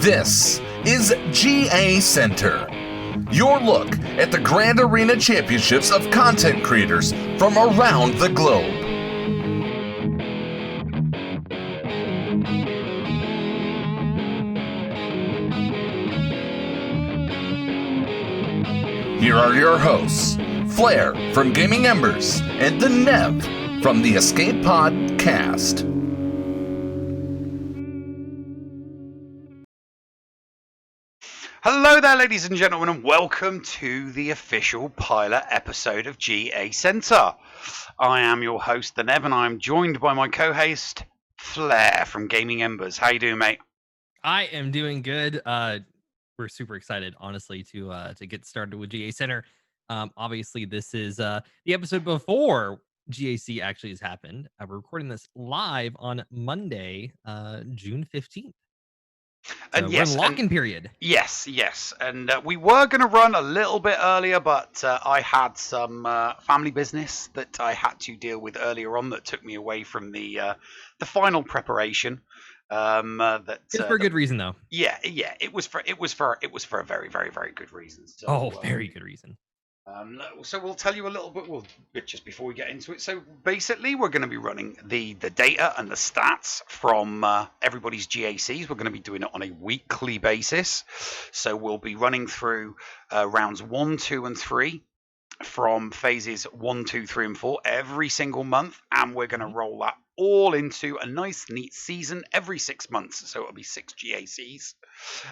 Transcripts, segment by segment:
This is GACenter, your look at the Grand Arena Championships of content creators from around the globe. Here are your hosts, Flair from Gaming Embers and the Nev from the Escape Pod Cast. Hello there, ladies and gentlemen, and welcome to the official pilot episode of GACenter. I am your host, the Nev, and I'm joined by my co-host, Flair from Gaming Embers. How you doing, mate? I am doing good. We're super excited, honestly, to get started with GACenter. Obviously, this is the episode before GAC actually has happened. We're recording this live on Monday, June 15th. So And yes, we're in lock-in period. Yes. And we were going to run a little bit earlier, but I had some family business that I had to deal with earlier on that took me away from the final preparation. It's for a good reason, though. Yeah. It was for a very, very, very good reason. So, very good reason. So we'll tell you a little bit just before we get into it. So basically, we're going to be running the data and the stats from everybody's GACs. We're going to be doing it on a weekly basis. So we'll be running through rounds 1, 2, and 3 from phases 1, 2, 3, and 4 every single month, and we're going to roll that all into a nice, neat season every 6 months. So it'll be 6 GACs,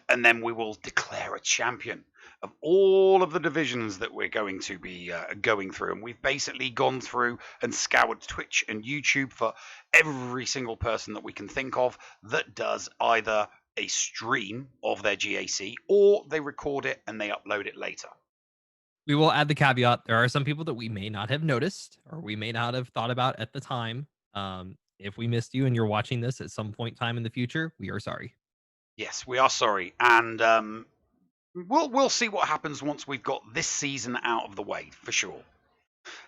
and then we will declare a champion of all of the divisions that we're going to be going through. And we've basically gone through and scoured Twitch and YouTube for every single person that we can think of that does either a stream of their GAC or they record it and they upload it later. We will add the caveat. There are some people that we may not have noticed or we may not have thought about at the time. If we missed you and you're watching this at some point in time in the future, we are sorry. Yes, we are sorry. And we'll see what happens once we've got this season out of the way, for sure.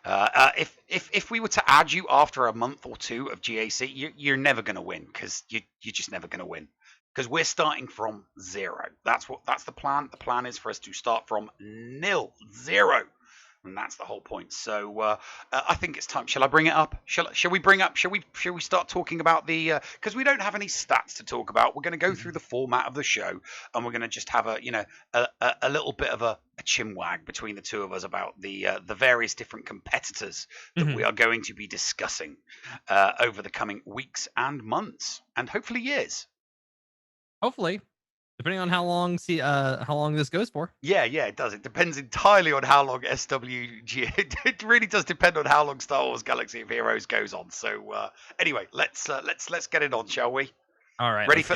If we were to add you after a month or two of GAC, you're never going to win, because you're just never going to win. Because we're starting from 0. That's the plan. The plan is for us to start from 0, and that's the whole point. So I think it's time. Shall I bring it up? Shall we start talking about the? Because we don't have any stats to talk about. We're going to go through the format of the show, and we're going to just have a little bit of a chinwag between the two of us about the various different competitors that we are going to be discussing over the coming weeks and months, and hopefully years. Hopefully, depending on how long this goes for. Yeah, it does. It depends entirely on how long SWG. It really does depend on how long Star Wars Galaxy of Heroes goes on. So anyway, let's get it on, shall we? All right. Ready for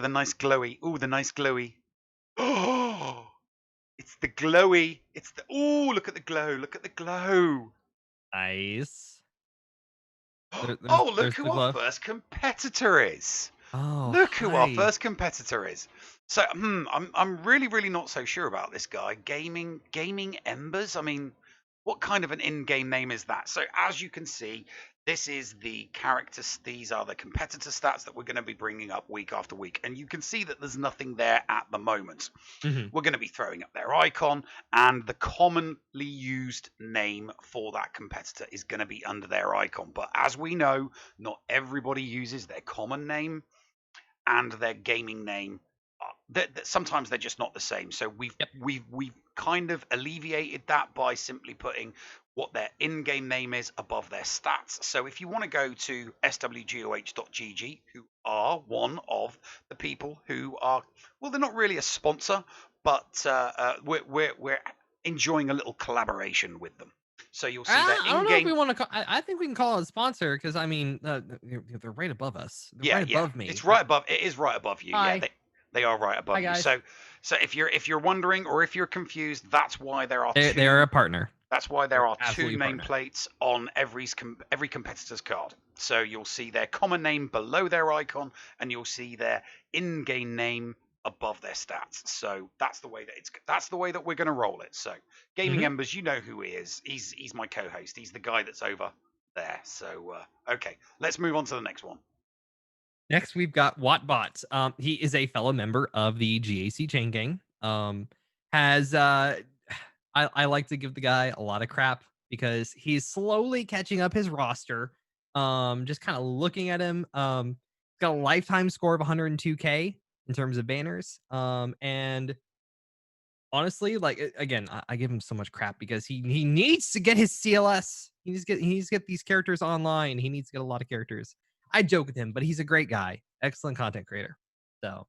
the nice glowy. Ooh, the nice glowy. Oh, it's the glowy. Look at the glow. Look at the glow. Nice. Look who our first competitor is. Oh, look who our first competitor is. So, I'm really, really not so sure about this guy. Gaming Embers. I mean, what kind of an in-game name is that? So, as you can see, this is the characters. These are the competitor stats that we're going to be bringing up week after week, and you can see that there's nothing there at the moment. We're going to be throwing up their icon, and the commonly used name for that competitor is going to be under their icon. But as we know, not everybody uses their common name and their gaming name. Sometimes they're just not the same. So we've kind of alleviated that by simply putting what their in-game name is above their stats. So if you want to go to SWGOH.gg, who are one of the people who are, well, they're not really a sponsor, but we're enjoying a little collaboration with them. So you'll see that in-game. I don't know if we want to. I think we can call it a sponsor, because I mean they're right above us. They're right above me. It's right above. It is right above you. Hi. Yeah, they are right above you. So if you're wondering or if you're confused, that's why there are two. They're a partner. That's why there are Absolutely two nameplates on every competitor's card. So you'll see their common name below their icon, and you'll see their in-game name above their stats. So that's the way that we're going to roll it. So Gaming Embers, you know who he is. He's my co-host. He's the guy that's over there. So okay, let's move on to the next one. Next, we've got Wattbot. He is a fellow member of the GAC chain gang. Has I like to give the guy a lot of crap because he's slowly catching up his roster. Just kind of looking at him. He's got a lifetime score of 102K in terms of banners. And honestly, like again, I give him so much crap because he needs to get his CLS. He needs to get these characters online. He needs to get a lot of characters. I joke with him, but he's a great guy, excellent content creator. So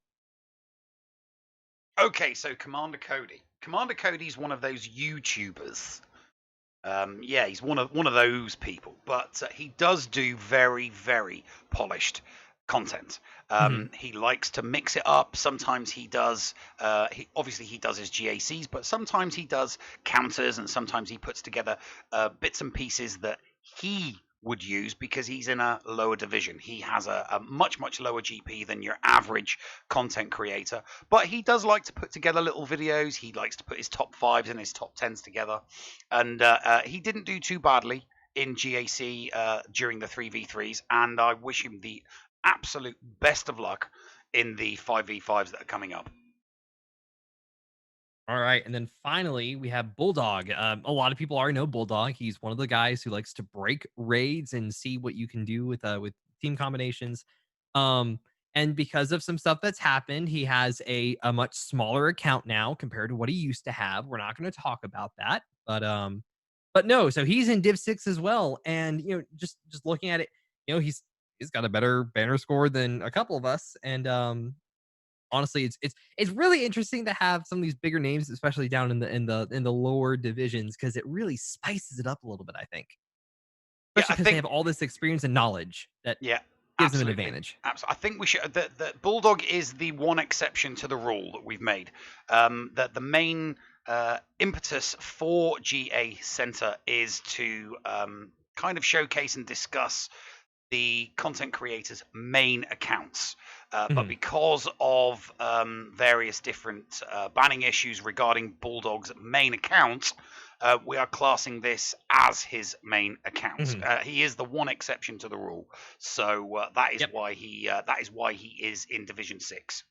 Okay, so Commander Cody. Commander Cody's one of those YouTubers. Yeah, he's one of those people, but he does do very, very polished content. mhm. He likes to mix it up. Sometimes he does. He does his GACs, but sometimes he does counters, and sometimes he puts together bits and pieces that he would use because he's in a lower division. He has a much, much lower GP than your average content creator, but he does like to put together little videos. He likes to put his top fives and his top tens together, and he didn't do too badly in GAC during the 3v3s, and I wish him the absolute best of luck in the 5v5s that are coming up. All right, and then finally we have Bulldog. A lot of people already know Bulldog. He's one of the guys who likes to break raids and see what you can do with team combinations. Um, and because of some stuff that's happened, he has a much smaller account now compared to what he used to have. We're not going to talk about that, but no. So he's in Div 6 as well, and just looking at it, he's got a better banner score than a couple of us, and honestly, it's really interesting to have some of these bigger names, especially down in the lower divisions, because it really spices it up a little bit. I think, Yeah, especially I because they think. have all this experience and knowledge that Yeah, gives them an absolutely. advantage. Absolutely. I think we should. The Bulldog is the one exception to the rule that we've made. That the main impetus for GACenter is to kind of showcase and discuss the content creators' main accounts. But Mhm. because of various different banning issues regarding Bulldog's main account, we are classing this as his main account. Mhm. He is the one exception to the rule, so that is Yep. why he is in Division 6.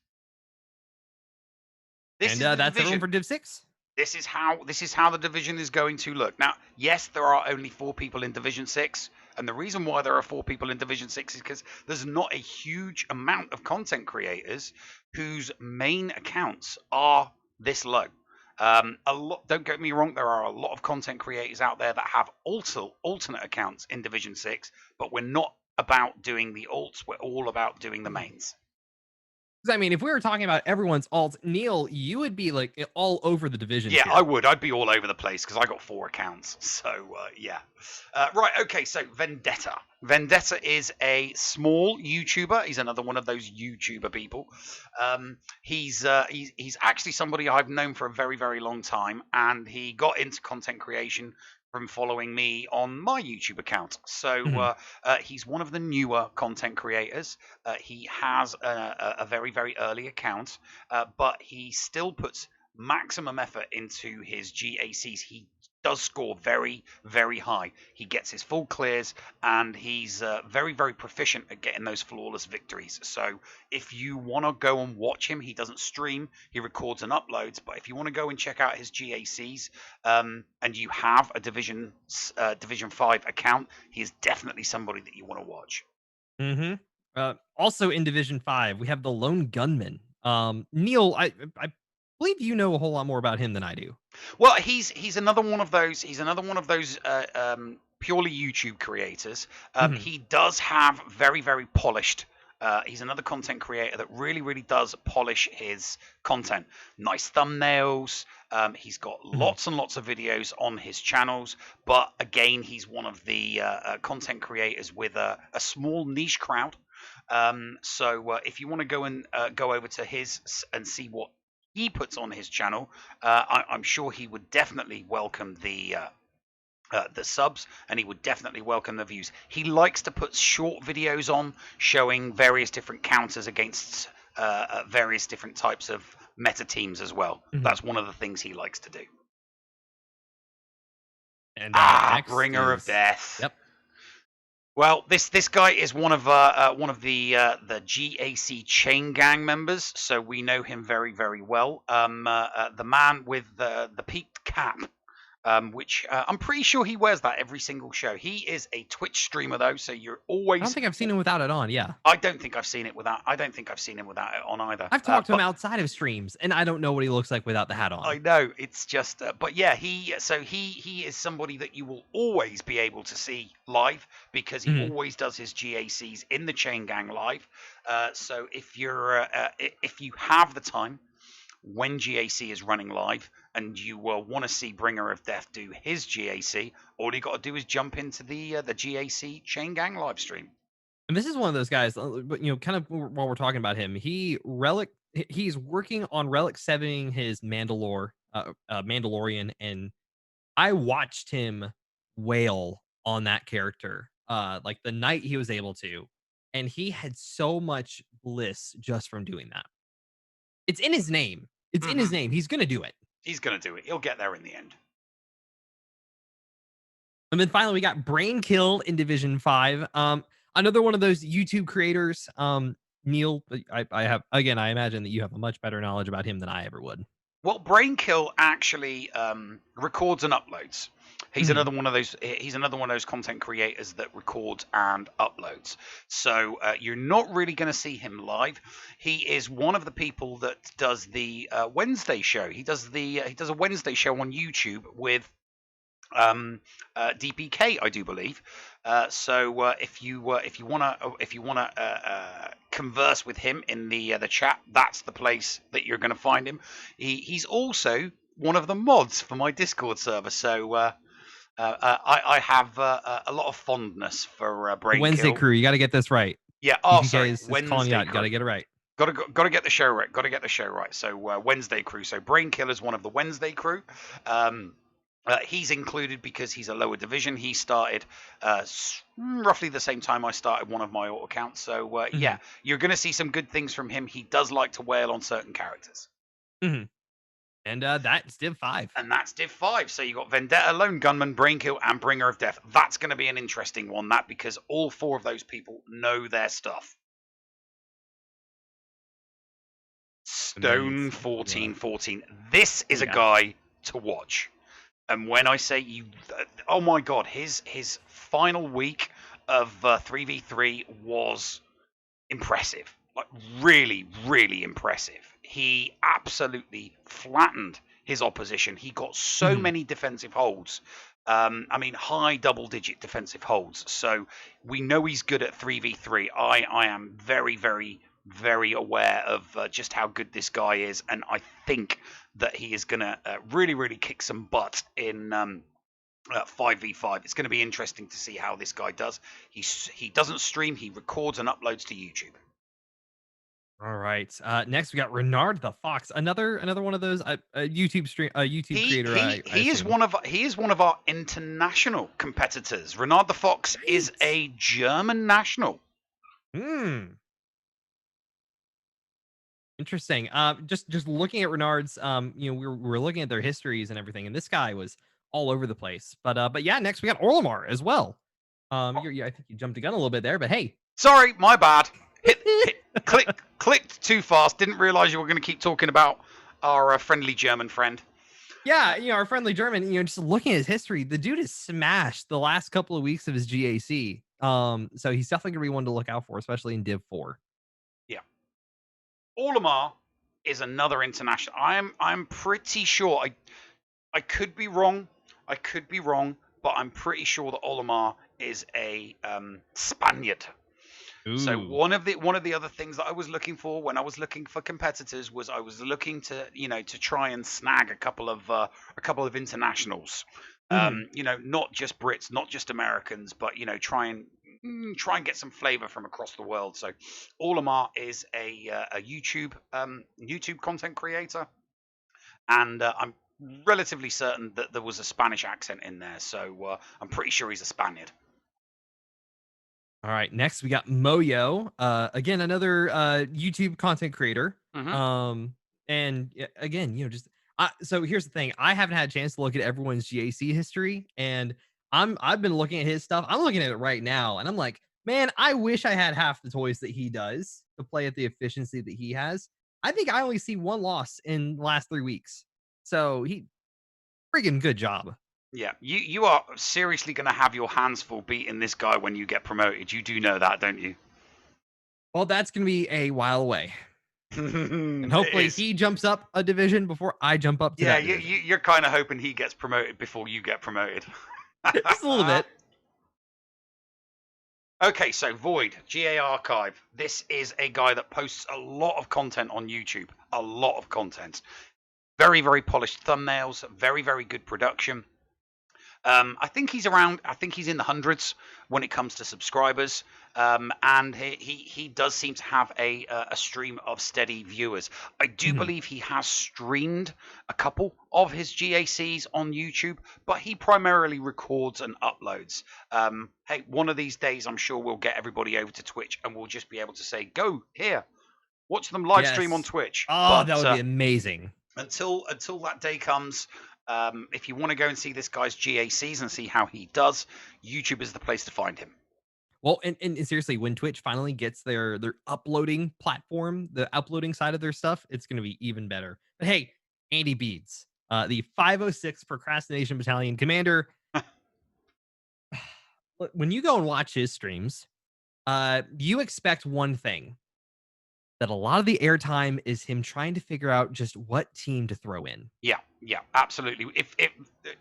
This And is the that's everyone division. for Div 6. This is how the division is going to look. Now, yes, there are only 4 people in Division 6, and the reason why there are 4 people in Division 6 is because there's not a huge amount of content creators whose main accounts are this low. A lot. Don't get me wrong. There are a lot of content creators out there that have alternate accounts in Division 6, but we're not about doing the alts. We're all about doing the mains. 'Cause, I mean, if we were talking about everyone's alt, Neil, you would be like all over the divisions Yeah, I here. would. I'd be all over the place because I got 4 accounts. So yeah. Right. Okay. So Vendetta. Vendetta is a small YouTuber. He's another one of those YouTuber people. He's actually somebody I've known for a very, very long time, and he got into content creation from following me on my YouTube account. So Mhm. he's one of the newer content creators. He has a very, very early account, but he still puts maximum effort into his GACs. He does score very, very high. He gets his full clears, and he's very, very proficient at getting those flawless victories. So if you want to go and watch him, he doesn't stream, he records and uploads. But if you want to go and check out his GACs, and you have a Division 5 account, he is definitely somebody that you want to watch. Mhm. Also in Division 5, we have the Lone Gunman. Neil, I believe you know a whole lot more about him than I do. Well, he's another one of those. He's another one of those purely YouTube creators. Mhm. He does have very, very polished. He's another content creator that really, really does polish his content. Nice thumbnails. He's got Mhm. lots and lots of videos on his channels. But again, he's one of the content creators with a small niche crowd. So if you want to go and go over to his and see what he puts on his channel, I'm sure he would definitely welcome the subs, and he would definitely welcome the views. He likes to put short videos on showing various different counters against various different types of meta teams as well. Mhm. That's one of the things he likes to do. And next Bringer of is Death. yep. Well, this guy is one of the GAC chain gang members, so we know him very very well. The man with the peaked cap, which I'm pretty sure he wears that every single show. He is a Twitch streamer though, so you're I always. don't think I've seen him without it on. Yeah. I don't think I've seen it without. I don't think I've seen him without it on either. I've talked to him But outside of streams, and I don't know what he looks like without the hat on. I know it's just, but yeah, he is somebody that you will always be able to see live because he always does his GACs in the Chain Gang live. So if you have the time when GAC is running live and you want to see Bringer of Death do his GAC, all you got to do is jump into the GAC Chain Gang live stream. And this is one of those guys, but kind of while we're talking about him, he's working on Relic 7ing his Mandalorian, and I watched him wail on that character, like the night he was able to, and he had so much bliss just from doing that. It's in his name. It's in his name. He's gonna do it. He's gonna do it. He'll get there in the end. And then finally, we got Brain Kill in Division 5. Another one of those YouTube creators. Neil, I imagine that you have a much better knowledge about him than I ever would. Well, Brainkill actually records and uploads. He's another one of those. He's another one of those content creators that records and uploads. So you're not really going to see him live. He is one of the people that does the Wednesday show. He does a Wednesday show on YouTube with DPK, I do believe. So if you wanna converse with him in the chat, that's the place that you're going to find him. He's also one of the mods for my Discord server. So I have a lot of fondness for Brain Wednesday Kill. crew. You got to get this right. Yeah. DPK Sorry. is calling you out. You got to get it right. Got to get the show right. Got to get the show right. So Wednesday crew. So Brain Kill is one of the Wednesday crew. He's included because he's a lower division. He started roughly the same time I started one of my auto accounts. So yeah, you're going to see some good things from him. He does like to wail on certain characters. And that's Div 5. And that's Div 5. So you got Vendetta, Lone Gunman, Brainkill, and Bringer of Death. That's going to be an interesting one, that, because all four of those people know their stuff. Stone 1414. This is a guy to watch. And when I say you, oh my God, his final week of 3v3 was impressive. Like really, really impressive. He absolutely flattened his opposition. He got so many defensive holds. I mean, high double-digit defensive holds. So we know he's good at 3v3. I am very, very, very aware of just how good this guy is, and I think that he is going to really, really kick some butt in 5v5. It's going to be interesting to see how this guy does. He doesn't stream; he records and uploads to YouTube. All right. Next, we got Renard the Fox, another one of those YouTube creator. He is one of our international competitors. Renard the Fox is a German national. Interesting. Just looking at Renard's, we're looking at their histories and everything, and this guy was all over the place. But yeah, next we got Orlamar as well. I think you jumped the gun a little bit there, but hey. Sorry, my bad. Clicked too fast. Didn't realize you were going to keep talking about our friendly German friend. Yeah, our friendly German. Just looking at his history, the dude has smashed the last couple of weeks of his GAC. So he's definitely gonna be one to look out for, especially in Div 4. Yeah. Orlamar is another international. I'm pretty sure. I could be wrong. But I'm pretty sure that Orlamar is a Spaniard. Ooh. So one of the other things that I was looking for when I was looking for competitors was I was looking to to try and snag a couple of internationals. Not just Brits, not just Americans, but try and get some flavor from across the world. So Orlamar is a YouTube content creator, and I'm relatively certain that there was a Spanish accent in there. So I'm pretty sure he's a Spaniard. All right, next we got Moyo. Again, another YouTube content creator. And again, so here's the thing. I haven't had a chance to look at everyone's GAC history, and I've been looking at his stuff. I'm looking at it right now, and I'm like, man, I wish I had half the toys that he does to play at the efficiency that he has. I think I only see one loss in the last 3 weeks. So he friggin' good job. Yeah, you are seriously going to have your hands full beating this guy when you get promoted. You do know that, don't you? Well, that's gonna be a while away. And It hopefully is. he jumps up a division before I jump up to Yeah, that division. you're kind of hoping he gets promoted before you get promoted. Just a little bit. Okay, so Void, GA Archive. This is a guy that posts a lot of content on YouTube. A lot of content. Very, very polished thumbnails. Very, very good production. I think he's in the hundreds when it comes to subscribers. And he does seem to have a stream of steady viewers. I do believe he has streamed a couple of his GACs on YouTube, but he primarily records and uploads. Hey, one of these days, I'm sure we'll get everybody over to Twitch and we'll just be able to say, go here, watch them live stream on Twitch. Oh, that would be amazing. Until that day comes, if you want to go and see this guy's GACs and see how he does, YouTube is the place to find him. Well, and seriously, when Twitch finally gets their uploading platform, the uploading side of their stuff, it's going to be even better. But hey, Andy Beads, the 506 Procrastination Battalion commander. When you go and watch his streams, you expect one thing, that a lot of the airtime is him trying to figure out just what team to throw in. Yeah, absolutely.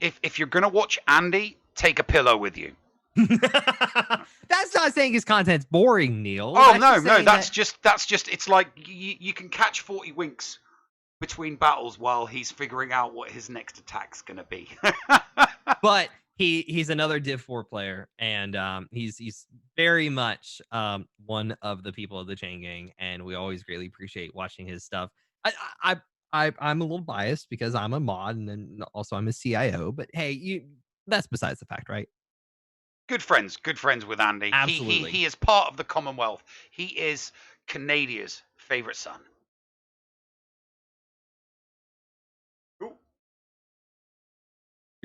If you're gonna watch Andy, take a pillow with you. That's not saying his content's boring, Neil. Oh, no, that's just it's like you can catch 40 winks between battles while he's figuring out what his next attack's gonna be. But he's another Div 4 player, and he's very much one of the people of the Chain Gang, and we always greatly appreciate watching his stuff. I'm a little biased because I'm a mod and then also I'm a CIO, but hey, that's besides the fact, right? Good friends with Andy. Absolutely. He is part of the Commonwealth. He is Canadia's favorite son.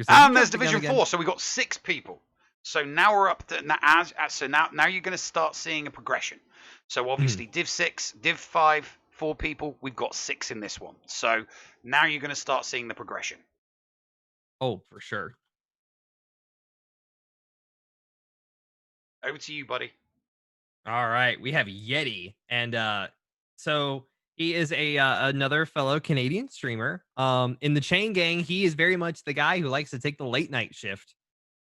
And there's Division 4, so we got 6 people. So now we're up to now you're going to start seeing a progression. So obviously Div 6, Div 5, 4 people. We've got 6 in this one. So now you're going to start seeing the progression. Oh, for sure. Over to you, buddy. All right, we have Yeti, and so he is another fellow Canadian streamer. In the Chain Gang, he is very much the guy who likes to take the late night shift.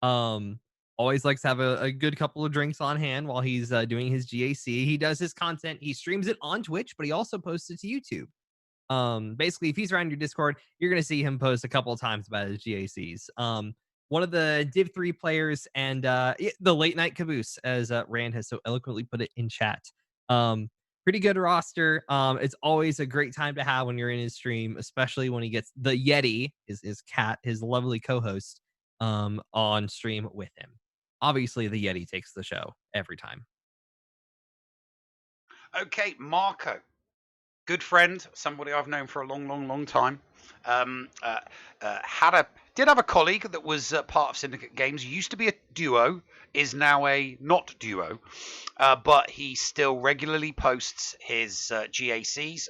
Always likes to have a good couple of drinks on hand while he's doing his GAC. He does his content. He streams it on Twitch, but he also posts it to YouTube. Basically, if he's around your Discord, you're gonna see him post a couple of times about his GACs. One of the Div 3 players and the late night caboose, as Rand has so eloquently put it in chat. Pretty good roster. It's always a great time to have when you're in his stream, especially when he gets the Yeti, his cat, his lovely co-host, on stream with him. Obviously, the Yeti takes the show every time. Okay, Marco. Good friend, somebody I've known for a long time. Did have a colleague that was part of Syndicate Games. Used to be a duo, is now a not duo, but he still regularly posts his GACs.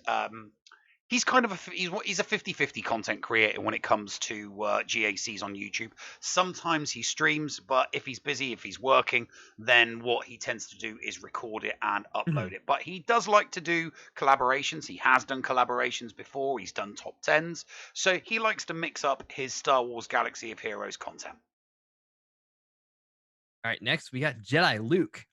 He's kind of he's a 50-50 content creator when it comes to GACs on YouTube. Sometimes he streams, but if he's busy, if he's working, then what he tends to do is record it and upload it. But he does like to do collaborations. He has done collaborations before. He's done top 10s. So he likes to mix up his Star Wars Galaxy of Heroes content. All right, next we got Jedi Luke.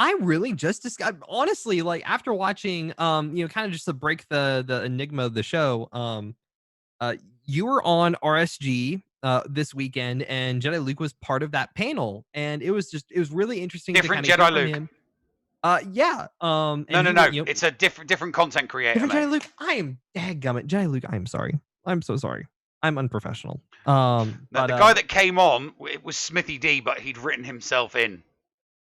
I really just honestly, like, after watching kind of just to break the enigma of the show, you were on RSG this weekend, and Jedi Luke was part of that panel, and it was really interesting Different to kind Jedi of Luke. him. Yeah. No. It's a different content creator. Different Jedi Luke. I am dadgummit. Jedi Luke, I am sorry. I'm so sorry. I'm unprofessional. The guy that came on, it was Smithy D, but he'd written himself in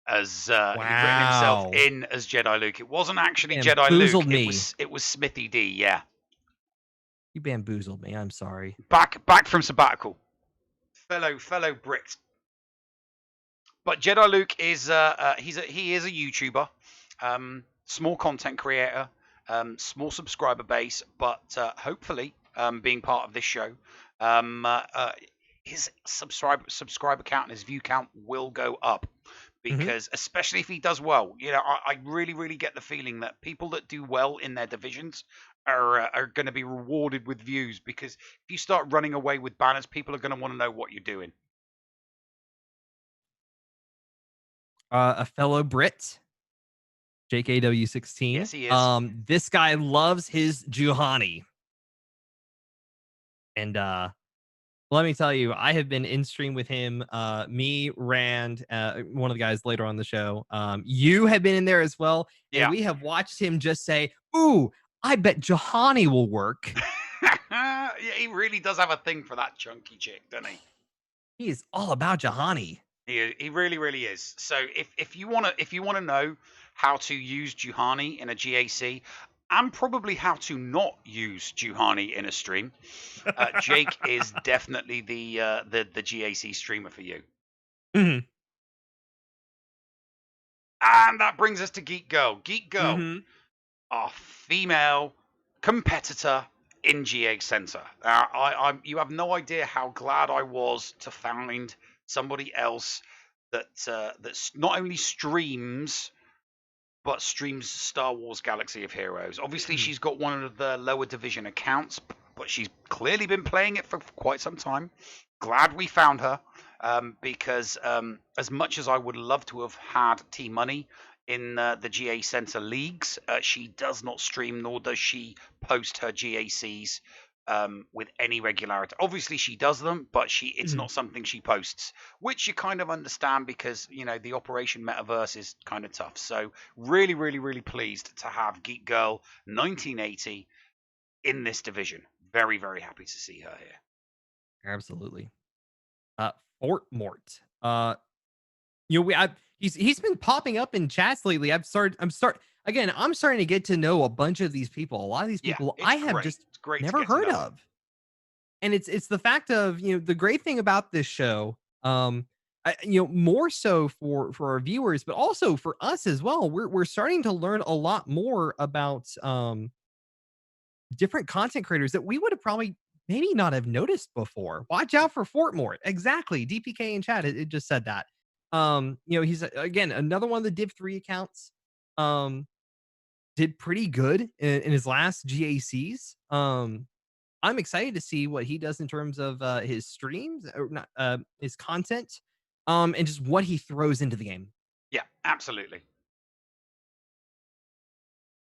as as Jedi Luke. It wasn't actually Jedi Luke. Me. It was Smithy D. Yeah. You bamboozled me. I'm sorry. Back from sabbatical. fellow Brit. But Jedi Luke is he is a YouTuber, small content creator, small subscriber base, but hopefully being part of this show, um, uh, uh, his subscriber count and his view count will go up because especially if he does well, I really get the feeling that people that do well in their divisions are going to be rewarded with views, because if you start running away with banners, people are going to want to know what you're doing. A fellow Brit, JKW16. Yes, he is. This guy loves his Juhani. And let me tell you, I have been in stream with him. Me, Rand, one of the guys later on the show. You have been in there as well. And Yeah. we have watched him just say, "Ooh, I bet Juhani will work." Yeah, he really does have a thing for that chunky chick, doesn't he? He is all about Juhani. He really is. So if you wanna know how to use Juhani in a GAC, and probably how to not use Juhani in a stream, Jake is definitely the GAC streamer for you. Mhm. And that brings us to Geek Girl. Geek Girl, Mhm. our female competitor in GACenter. You have no idea how glad I was to find somebody else that's not only streams, but streams Star Wars Galaxy of Heroes. Obviously, she's got one of the lower division accounts, but she's clearly been playing it for quite some time. Glad we found her, because as much as I would love to have had T-Money in the GACenter leagues, she does not stream, nor does she post her GACs with any regularity. Obviously, she does them, but it's not something she posts, which you kind of understand because the Operation Metaverse is kind of tough. So really pleased to have Geek Girl 1980 in this division. Very happy to see her here. Absolutely. Fort Mort. He's been popping up in chats lately. I'm starting to get to know a bunch of these people. A lot of these people I have just never heard of. And it's the fact of, the great thing about this show, more so for our viewers, but also for us as well. We're starting to learn a lot more about different content creators that we would have probably maybe not have noticed before. Watch out for Fort Mort. Exactly. DPK in chat, it just said that. He's again another one of the Div 3 accounts. Did pretty good in his last GACs. I'm excited to see what he does in terms of his streams, or not his content, and just what he throws into the game. Yeah, absolutely.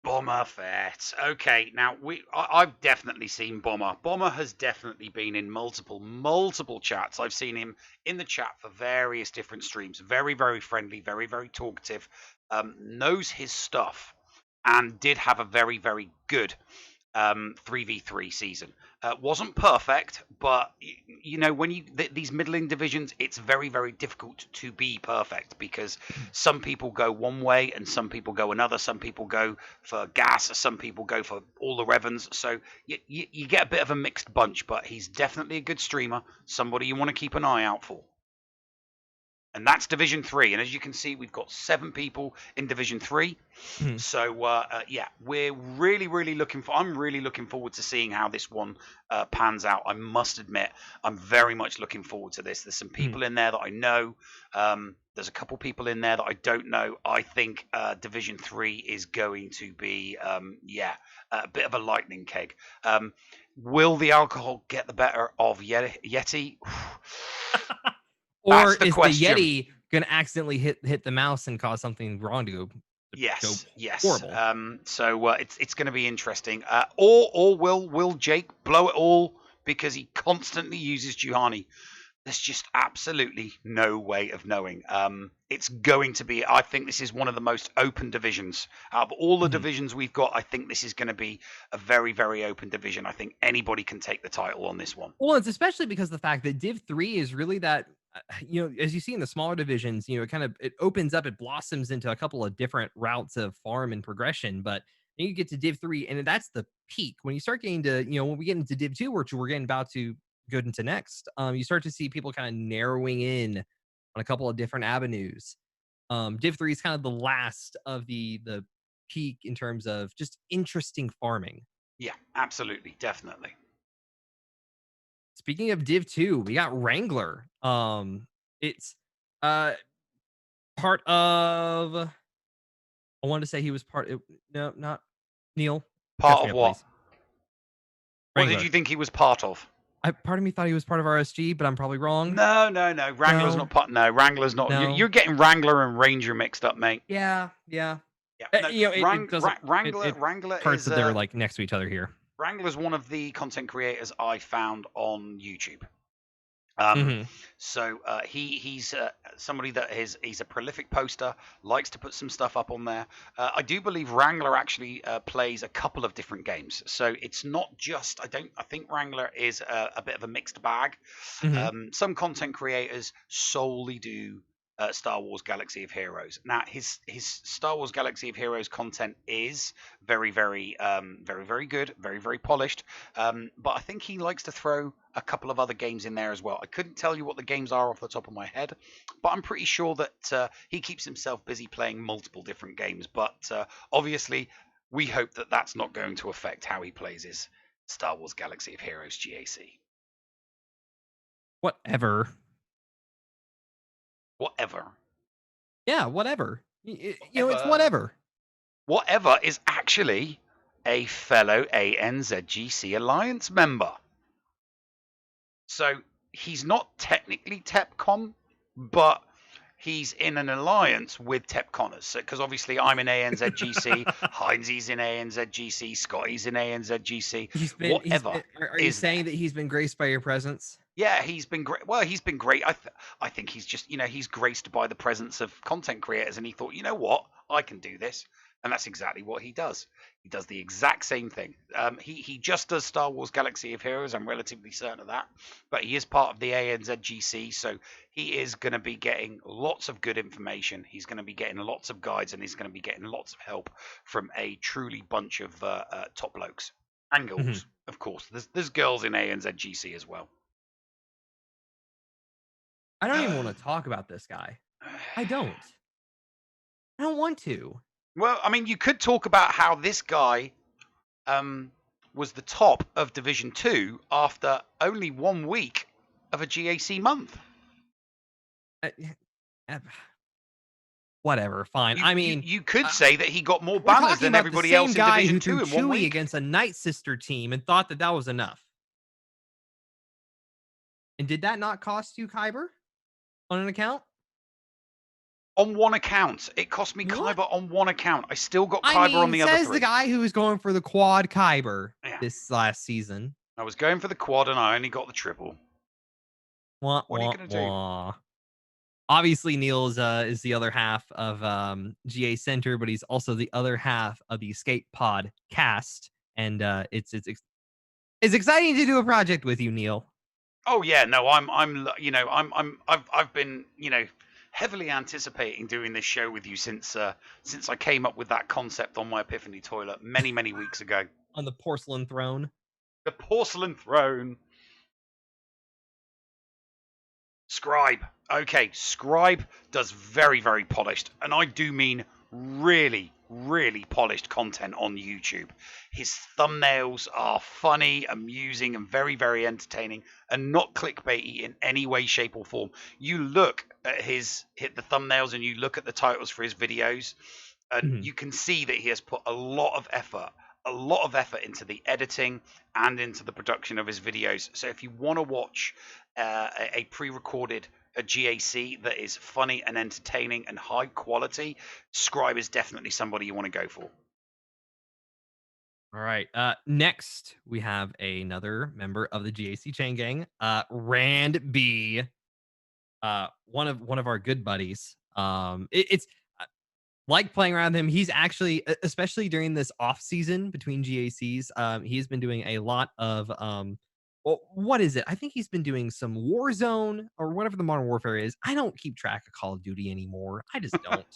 Bomber Fett. Okay, now I've definitely seen Bomber. Bomber has definitely been in multiple chats. I've seen him in the chat for various different streams. Very friendly, very talkative. Knows his stuff, and did have a very good 3v3 season. Wasn't perfect, but when these middling divisions, it's very difficult to be perfect, because some people go one way and some people go another. Some people go for gas, some people go for all the Revens. So you get a bit of a mixed bunch, but he's definitely a good streamer, somebody you want to keep an eye out for. And that's Division 3. And as you can see, we've got 7 people in Division 3. So, yeah, we're really looking I'm really looking forward to seeing how this one pans out. I must admit, I'm very much looking forward to this. There's some people in there that I know. There's a couple people in there that I don't know. I think Division 3 is going to be, a bit of a lightning keg. Will the alcohol get the better of Yeti? Or is the Yeti gonna accidentally hit the mouse and cause something wrong to go? Yes. Horrible. So it's going to be interesting. Or will Jake blow it all because he constantly uses Juhani? There's just absolutely no way of knowing. It's going to be. I think this is one of the most open divisions out of all the divisions we've got. I think this is going to be a very open division. I think anybody can take the title on this one. Well, it's especially because the fact that Div 3 is really that. As you see in the smaller divisions, it opens up, it blossoms into a couple of different routes of farm and progression. But then you get to Div 3, and that's the peak. When you start getting to, when we get into Div 2, which we're getting about to go into next, you start to see people kind of narrowing in on a couple of different avenues. Div 3 is kind of the last of the peak in terms of just interesting farming. Yeah, absolutely, definitely. Speaking of Div 2, we got Wrangler. It's uh part of, I wanted to say he was no, not Neil. Part Catch me of up, what? please. What did Wrangler. you think he was part of? Part of me thought he was part of RSG, but I'm probably wrong. No. Wrangler's No, not part. No, Wrangler's not. no. You're getting Wrangler and Ranger mixed up, mate. Yeah. Yeah, no. It doesn't. It Wrangler hurts is that they're like next to each other here. Wrangler's one of the content creators I found on YouTube. Um, Mhm. so he's somebody that he's a prolific poster, likes to put some stuff up on there. I do believe Wrangler actually plays a couple of different games, so it's not just. I think Wrangler is a bit of a mixed bag. Mhm. Some content creators solely do Star Wars Galaxy of Heroes. Now his Star Wars Galaxy of Heroes content is very very good, very polished. But I think he likes to throw a couple of other games in there as well. I couldn't tell you what the games are off the top of my head, but I'm pretty sure that he keeps himself busy playing multiple different games. But obviously, we hope that that's not going to affect how he plays his Star Wars Galaxy of Heroes GAC. Whatever. Whatever. Yeah, whatever. It's whatever. Whatever is actually a fellow ANZGC Alliance member. So he's not technically TEPCon, but he's in an alliance with TEPConners. Because obviously I'm in ANZGC, Heinzie's in ANZGC, Scotty's in ANZGC. Are you saying that he's been graced by your presence? Yeah, he's been great. Well, he's been great. I think he's just, he's graced by the presence of content creators, and he thought, you know what, I can do this, and that's exactly what he does. He does the exact same thing. He just does Star Wars Galaxy of Heroes. I'm relatively certain of that, but he is part of the ANZGC, so he is going to be getting lots of good information. He's going to be getting lots of guides, and he's going to be getting lots of help from a truly bunch of top blokes and girls, Mhm. of course. There's girls in ANZGC as well. I don't even want to talk about this guy. I don't want to. Well, I mean, you could talk about how this guy was the top of Division 2 after only 1 week of a GAC month. Whatever, fine. You could say that he got more we're banners talking than about everybody the else same in guy Division who 2 threw in 1 Chewie week. against a Night Sister team and thought that was enough. And did that not cost you Kyber on an account? On one account. It cost me What? Kyber on one account. I still got Kyber on the other says three. the guy who was going for the quad Kyber Yeah. this last season. I was going for the quad and I only got the triple. What are you going to do? Obviously, Neil is the other half of GACenter, but he's also the other half of the Escape Pod cast, and it's exciting to do a project with you, Neil. Oh yeah, no, I've been, heavily anticipating doing this show with you since I came up with that concept on my Epiphany toilet many weeks ago. On the porcelain throne. The porcelain throne. Scribe. Okay, Scribe does very polished, and I do mean really polished content on YouTube. His thumbnails are funny, amusing, and very entertaining, and not clickbaity in any way, shape, or form. You look at the thumbnails and you look at the titles for his videos, and you can see that he has put a lot of effort into the editing and into the production of his videos. So if you want to watch a pre-recorded GAC that is funny and entertaining and high quality, Scribe is definitely somebody you want to go for. All right. Next, we have another member of the GAC chain gang, Rand B. One of our good buddies. It's like playing around him. He's actually, especially during this off season between GACs, he's been doing a lot of well, what is it? I think he's been doing some Warzone or whatever the Modern Warfare is. I don't keep track of Call of Duty anymore. I just don't.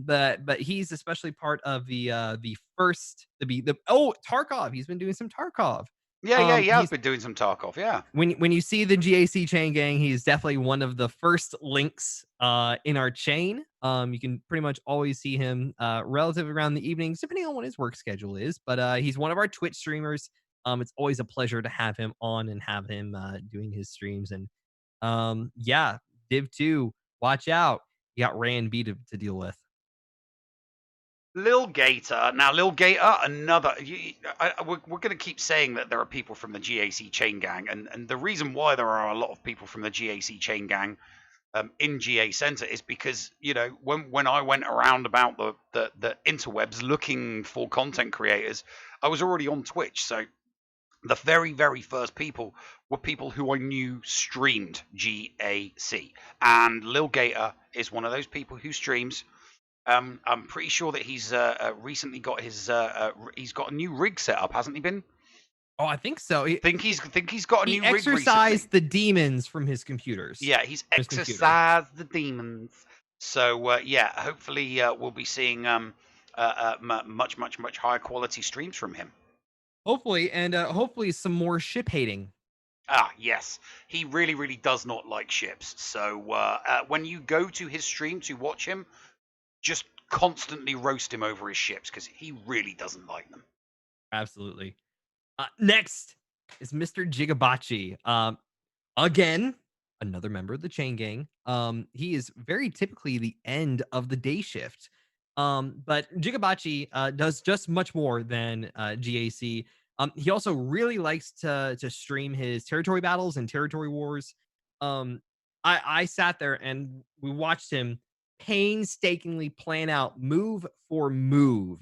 But he's especially part of the Tarkov. He's been doing some Tarkov. Yeah, he has He's been doing some Tarkov, yeah. when you see the GAC chain gang, he's definitely one of the first links in our chain. You can pretty much always see him relative around the evenings, depending on what his work schedule is. But he's one of our Twitch streamers. It's always a pleasure to have him on and have him doing his streams. And yeah, Div 2, watch out. You got Ray and B to deal with. Lil Gator. Now, Lil Gator, another. We're going to keep saying that there are people from the GAC chain gang, and the reason why there are a lot of people from the GAC chain gang in GACenter is because, you know, when I went around about the interwebs looking for content creators, I was already on Twitch, so the very, very first people were people who I knew streamed GAC, and Lil Gator is one of those people who streams. I'm pretty sure that he's recently got his he's got a new rig set up, hasn't he been? Oh, I think so. Think he's got a new rig recently. He exorcised the demons from his computers. Yeah, he's exorcised the demons. So yeah, hopefully we'll be seeing much higher quality streams from him. Hopefully, and hopefully some more ship hating. Ah, yes. He really, really does not like ships. So when you go to his stream to watch him, just constantly roast him over his ships because he really doesn't like them. Absolutely. Next is Mr. Gigabachi. Again, another member of the chain gang. He is very typically the end of the day shift. But Gigabachi does just much more than GAC. He also really likes to stream his territory battles and territory wars. I sat there and we watched him painstakingly plan out move for move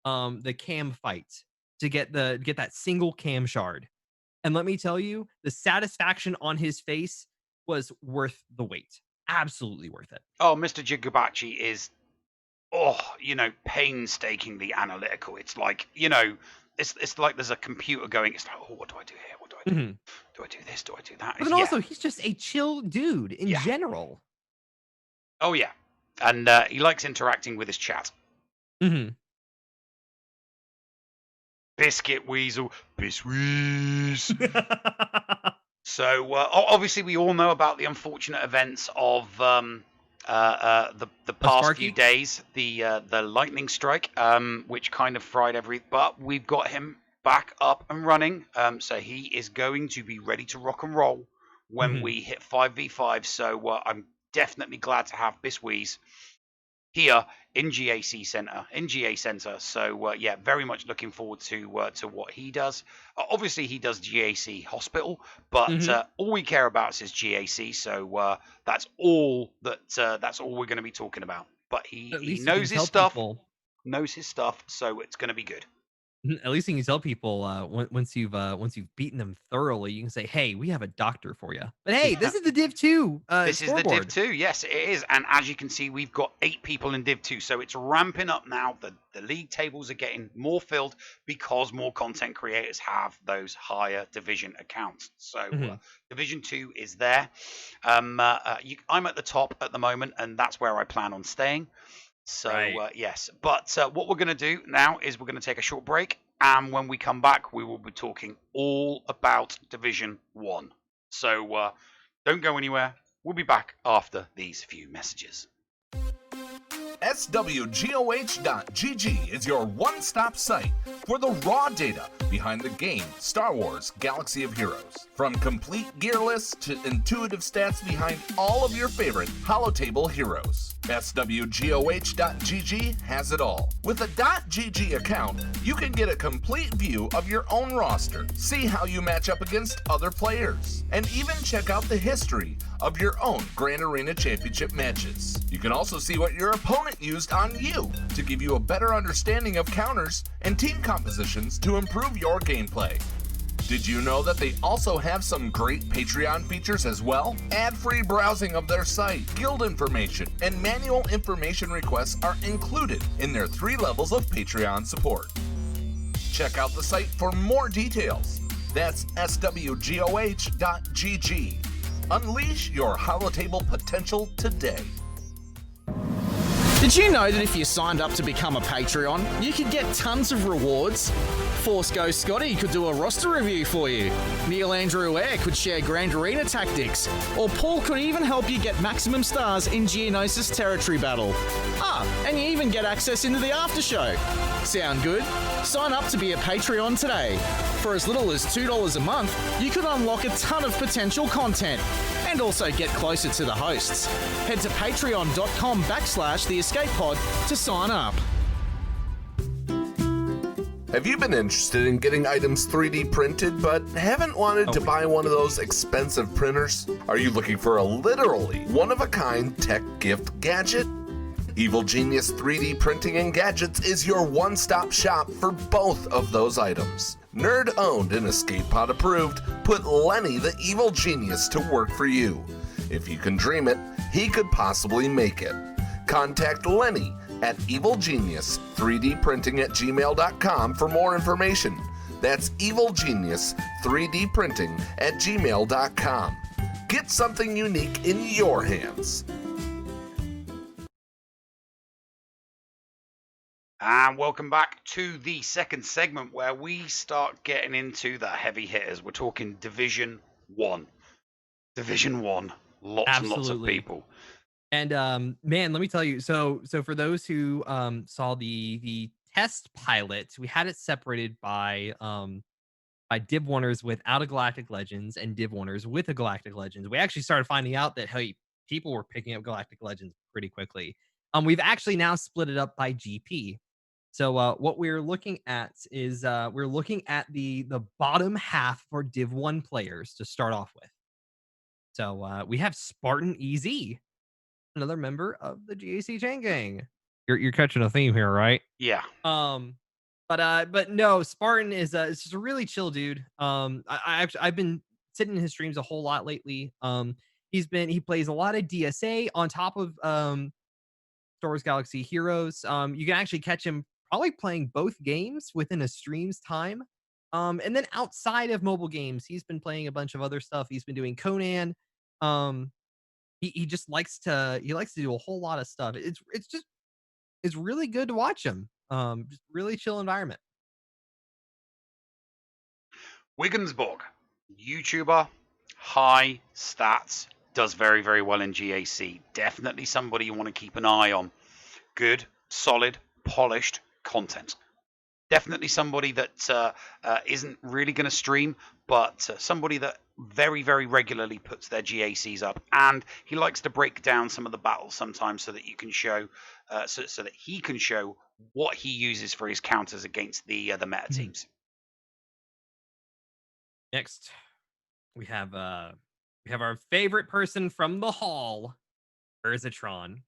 the cam fight to get that single cam shard. And let me tell you, the satisfaction on his face was worth the wait. Absolutely worth it. Oh, Mr. Gigabachi is, you know, painstakingly analytical. It's like, you know, it's like there's a computer going, it's like, oh, what do I do here? What do I do? Mm-hmm. Do I do this? Do I do that? But then also, he's just a chill dude in general. Oh, yeah. And he likes interacting with his chat. Mm-hmm. Biscuit Weasel. Bisweez. So, obviously, we all know about the unfortunate events of the past few days. The lightning strike, which kind of fried but we've got him back up and running. So he is going to be ready to rock and roll when we hit 5v5. So I'm definitely glad to have Bisweez here in GACenter. So yeah, very much looking forward to what he does. Obviously, he does GAC Hospital, but all we care about is GAC. So that's all we're going to be talking about. But he knows his stuff. Knows his stuff, so it's going to be good. At least you can tell people once you've beaten them thoroughly, you can say, "Hey, we have a doctor for you." But hey, this is the Div 2. This is the Div 2. Yes, it is. And as you can see, we've got 8 people in Div 2, so it's ramping up now. The league tables are getting more filled because more content creators have those higher division accounts. So Division 2 is there. I'm at the top at the moment, and that's where I plan on staying. So, yes. But what we're going to do now is we're going to take a short break. And when we come back, we will be talking all about Division 1. So, don't go anywhere. We'll be back after these few messages. SWGOH.GG is your one-stop site for the raw data behind the game Star Wars Galaxy of Heroes. From complete gear lists to intuitive stats behind all of your favorite holotable heroes. SWGOH.GG has it all. With a .GG account, you can get a complete view of your own roster, see how you match up against other players, and even check out the history of your own Grand Arena Championship matches. You can also see what your opponent used on you to give you a better understanding of counters and team compositions to improve your gameplay. Did you know that they also have some great Patreon features as well? Ad-free browsing of their site, guild information, and manual information requests are included in their 3 levels of Patreon support. Check out the site for more details. That's SWGOH.GG. Unleash your holotable potential today. Did you know that if you signed up to become a Patreon, you could get tons of rewards? Force Ghost Scotty could do a roster review for you. Neil Andrew Air could share Grand Arena tactics. Or Paul could even help you get maximum stars in Geonosis Territory Battle. Ah, and you even get access into the after show. Sound good? Sign up to be a Patreon today. For as little as $2 a month, you could unlock a ton of potential content and also get closer to the hosts. Head to patreon.com/The Escape Pod to sign up. Have you been interested in getting items 3D printed but haven't wanted to buy one of those expensive printers? Are you looking for a literally one-of-a-kind tech gift gadget? Evil Genius 3D Printing and Gadgets is your one-stop shop for both of those items. Nerd-owned and Escape Pod approved, put Lenny the Evil Genius to work for you. If you can dream it, he could possibly make it. Contact Lenny at evilgenius3dprinting@gmail.com for more information. That's evilgenius3dprinting@gmail.com. Get something unique in your hands. And welcome back to the second segment where we start getting into the heavy hitters. We're talking Division 1. Division 1. Lots and lots of people. And man, let me tell you, so for those who saw the test pilot, we had it separated by Div 1ers without a Galactic Legends and Div 1ers with a Galactic Legends. We actually started finding out that, hey, people were picking up Galactic Legends pretty quickly. We've actually now split it up by GP. So what we're looking at is we're looking at the bottom half for Div 1 players to start off with. So we have Spartan EZ, another member of the GAC Chain Gang. You're catching a theme here, right? Yeah. But no, Spartan is just a really chill dude. I've been sitting in his streams a whole lot lately. He plays a lot of DSA on top of Star Wars Galaxy Heroes. You can actually catch him probably playing both games within a stream's time. And then outside of mobile games, he's been playing a bunch of other stuff. He's been doing Conan. He just likes to do a whole lot of stuff. It's really good to watch him. Just really chill environment. Wiggensborg, YouTuber, high stats, does very, very well in GAC. Definitely somebody you want to keep an eye on. Good, solid, polished content. Definitely somebody that isn't really going to stream, but somebody that very, very regularly puts their GACs up, and he likes to break down some of the battles sometimes so that you can show, so that he can show what he uses for his counters against the meta teams. Next, we have our favorite person from the hall, Urzatron.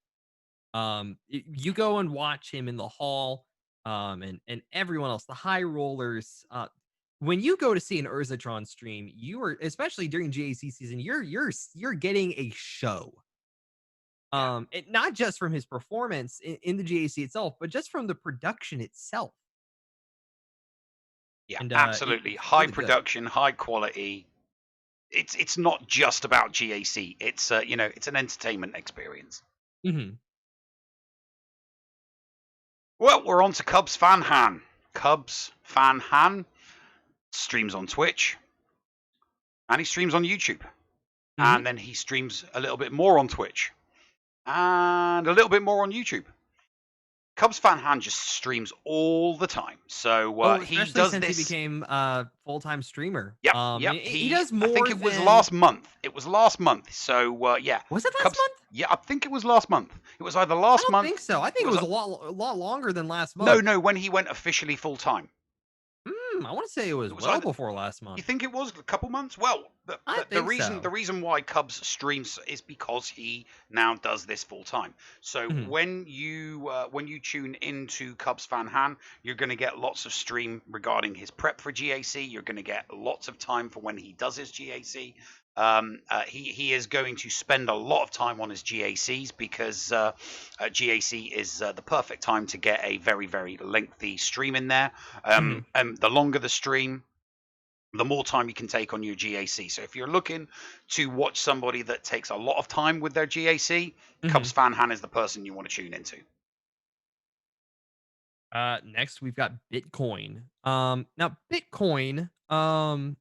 You go and watch him in the hall, and everyone else, the high rollers. When you go to see an Urzatron stream, you are, especially during GAC season, you're getting a show. Not just from his performance in the GAC itself, but just from the production itself. Yeah, and, absolutely. High really production, good. high quality. It's not just about GAC. It's it's an entertainment experience. Mm-hmm. Well, we're on to Cubs Fan Han. Cubs Fan Han streams on Twitch, and he streams on YouTube, and then he streams a little bit more on Twitch, and a little bit more on YouTube. Cubs Fan Han just streams all the time, so he does since this. He became a full-time streamer. Yeah, he does more. I think it was than... last month. It was last month. So yeah. Was it last month? Yeah, I think it was last month. It was either last month. I don't think so. I think it was a lot longer than last month. No, when he went officially full time. I want to say it was well before last month. You think it was a couple months? Well, the reason why Cubs streams is because he now does this full time. So when you tune into Cubs Fan Han, you're going to get lots of stream regarding his prep for GAC. You're going to get lots of time for when he does his GAC. He is going to spend a lot of time on his GACs because GAC is the perfect time to get a very, very lengthy stream in there. And the longer the stream, the more time you can take on your GAC. So if you're looking to watch somebody that takes a lot of time with their GAC, Cubs Fan Han is the person you want to tune into. Next we've got Bitcoin. Now Bitcoin, I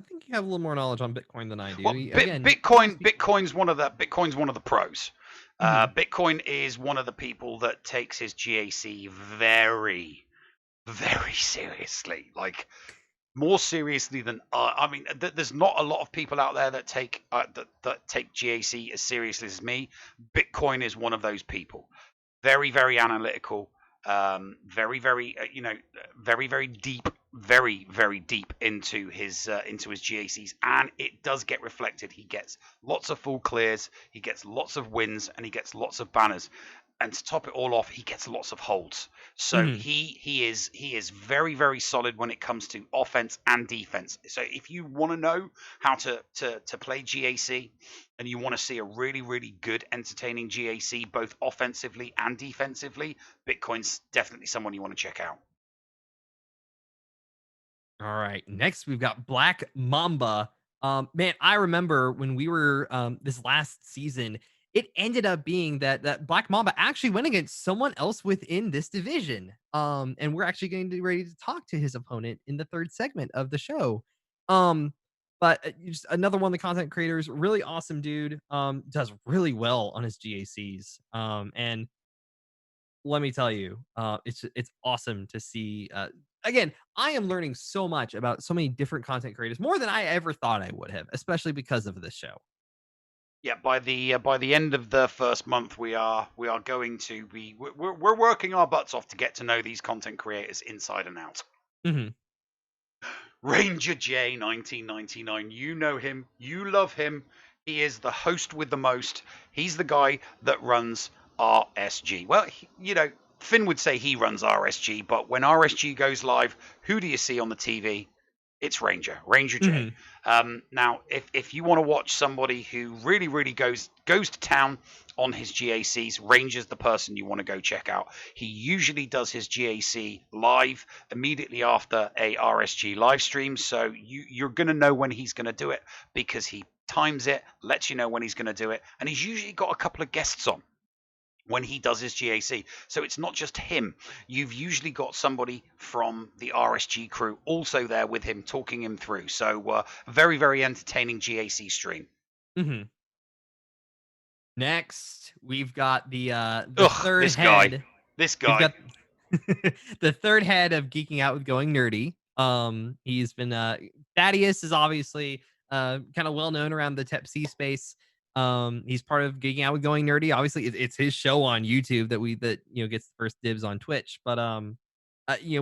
think you have a little more knowledge on Bitcoin than I do. Well, Again, Bitcoin's one of the pros. Mhm. Bitcoin is one of the people that takes his GAC very, very seriously. Like more seriously than I mean, there's not a lot of people out there that take that take GAC as seriously as me. Bitcoin is one of those people. Very, very analytical. Very, very, very, very deep, very, very deep into his GACs, and it does get reflected. He gets lots of full clears, he gets lots of wins, and he gets lots of banners. And to top it all off, he gets lots of holds. So Mhm. he is very, very solid when it comes to offense and defense. So if you want to know how to play GAC, and you want to see a really, really good, entertaining GAC, both offensively and defensively, Bitcoin's definitely someone you want to check out. All right. Next, we've got Black Mamba. Man, I remember when we were this last season, it ended up being that Black Mamba actually went against someone else within this division. And we're actually going to be ready to talk to his opponent in the third segment of the show. But just another one of the content creators, really awesome dude. Does really well on his GACs. And let me tell you, it's awesome to see. Again, I am learning so much about so many different content creators, more than I ever thought I would have, especially because of this show. Yeah, by the end of the first month, we are going to be we're working our butts off to get to know these content creators inside and out. Hmm. Ranger J 1999, you know him, you love him. He is the host with the most. He's the guy that runs RSG. Well, Finn would say he runs RSG, but when RSG goes live, who do you see on the TV? It's Ranger J. Hmm. Now, if you want to watch somebody who really, really goes to town on his GACs, Ranger's the person you want to go check out. He usually does his GAC live immediately after a RSG live stream, so you're going to know when he's going to do it because he times it, lets you know when he's going to do it, and he's usually got a couple of guests on when he does his GAC. So it's not just him. You've usually got somebody from the RSG crew also there with him, talking him through. So very, very entertaining GAC stream. Hmm. Next, we've got the Ugh, third this guy. head. This We've guy. got the third head of Geeking Out with Going Nerdy. He's been Thaddeus is obviously kind of well known around the Tep C space. He's part of Geeking Out with Going Nerdy. Obviously, it's his show on YouTube that gets the first dibs on Twitch. But he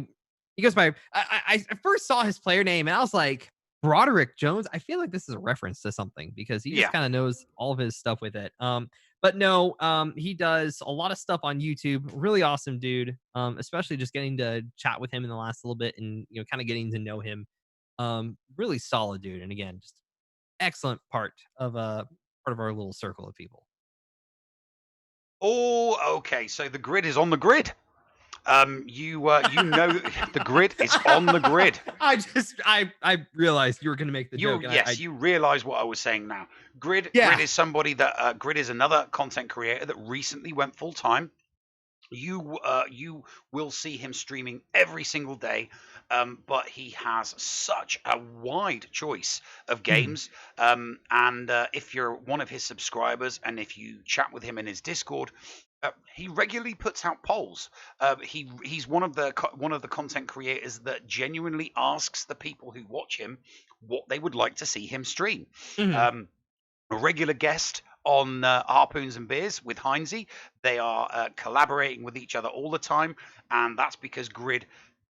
goes by. I first saw his player name and I was like, Broderick Jones. I feel like this is a reference to something because he just Yeah. kind of knows all of his stuff with it. But no, he does a lot of stuff on YouTube. Really awesome dude. Especially just getting to chat with him in the last little bit and kind of getting to know him. Really solid dude. And again, just excellent part of our little circle of people. Oh, okay. So the grid is on the grid. You know the grid is on the grid. I realized you were going to make the joke. You realize what I was saying now. Grid is somebody that Grid is another content creator that recently went full time. You will see him streaming every single day, but he has such a wide choice of games. And if you're one of his subscribers and if you chat with him in his Discord, he regularly puts out polls. He's one of the content creators that genuinely asks the people who watch him what they would like to see him stream. Mhm. A regular guest on Harpoons and Beers with Heinze. They are collaborating with each other all the time, and that's because Grid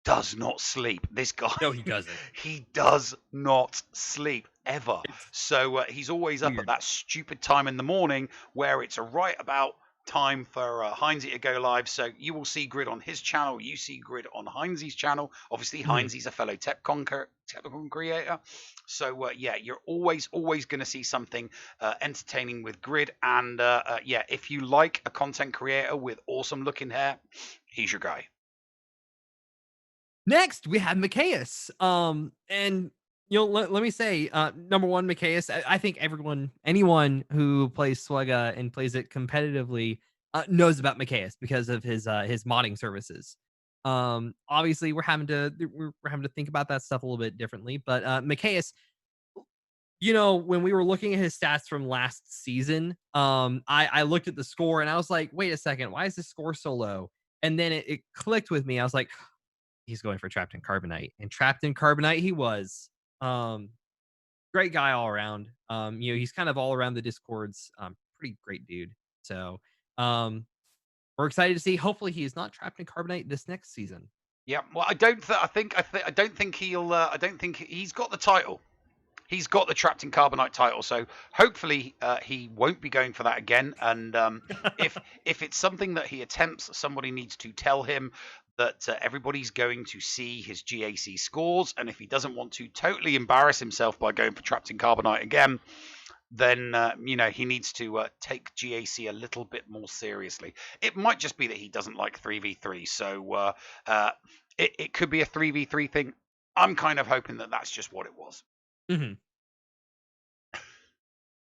does not sleep. This guy, No, he doesn't. he does not sleep ever. It's So he's always up weird. at that stupid time in the morning where it's right about time for Heinze to go live. So you will see Grid on his channel. You see Grid on Heinze's channel. Obviously, Heinze's a fellow TepCon creator. So yeah, you're always going to see something entertaining with Grid. And yeah, if you like a content creator with awesome looking hair, he's your guy. Next, we have Micaeus. And let me say, number one, Micaeus. I think anyone who plays SWGOH and plays it competitively knows about Micaeus because of his modding services. Obviously we're having to think about that stuff a little bit differently. But Macias, when we were looking at his stats from last season, I looked at the score and I was like, wait a second, why is this score so low? And then it clicked with me. I was like, he's going for Trapped in Carbonite, and Trapped in Carbonite he was. Great guy all around. He's kind of all around the Discords. Pretty great dude. So, we're excited to see. Hopefully, he is not Trapped in Carbonite this next season. Yeah, well, I don't think he'll. I don't think he's got the title. He's got the Trapped in Carbonite title, so hopefully he won't be going for that again. And if it's something that he attempts, somebody needs to tell him that everybody's going to see his GAC scores, and if he doesn't want to totally embarrass himself by going for Trapped in Carbonite again, then he needs to take GAC a little bit more seriously. It might just be that he doesn't like 3v3, so it could be a 3v3 thing. I'm kind of hoping that that's just what it was. Mm-hmm.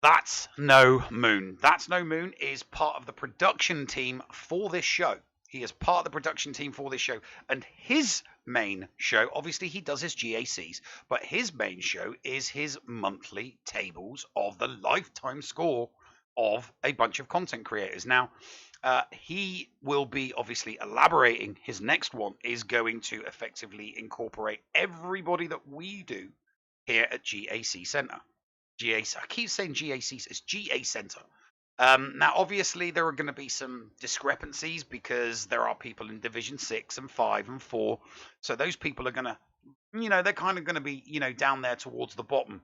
That's No Moon. That's No Moon is part of the production team for this show. He is part of the production team for this show. And his main show, obviously he does his GACs, but his main show is his monthly tables of the lifetime score of a bunch of content creators. Now, he will be obviously elaborating. His next one is going to effectively incorporate everybody that we do here at GACenter. I keep saying GACs, it's GACenter. Now, obviously, there are going to be some discrepancies because there are people in Division 6 and 5 and 4. So those people are going to, they're kind of going to be, down there towards the bottom.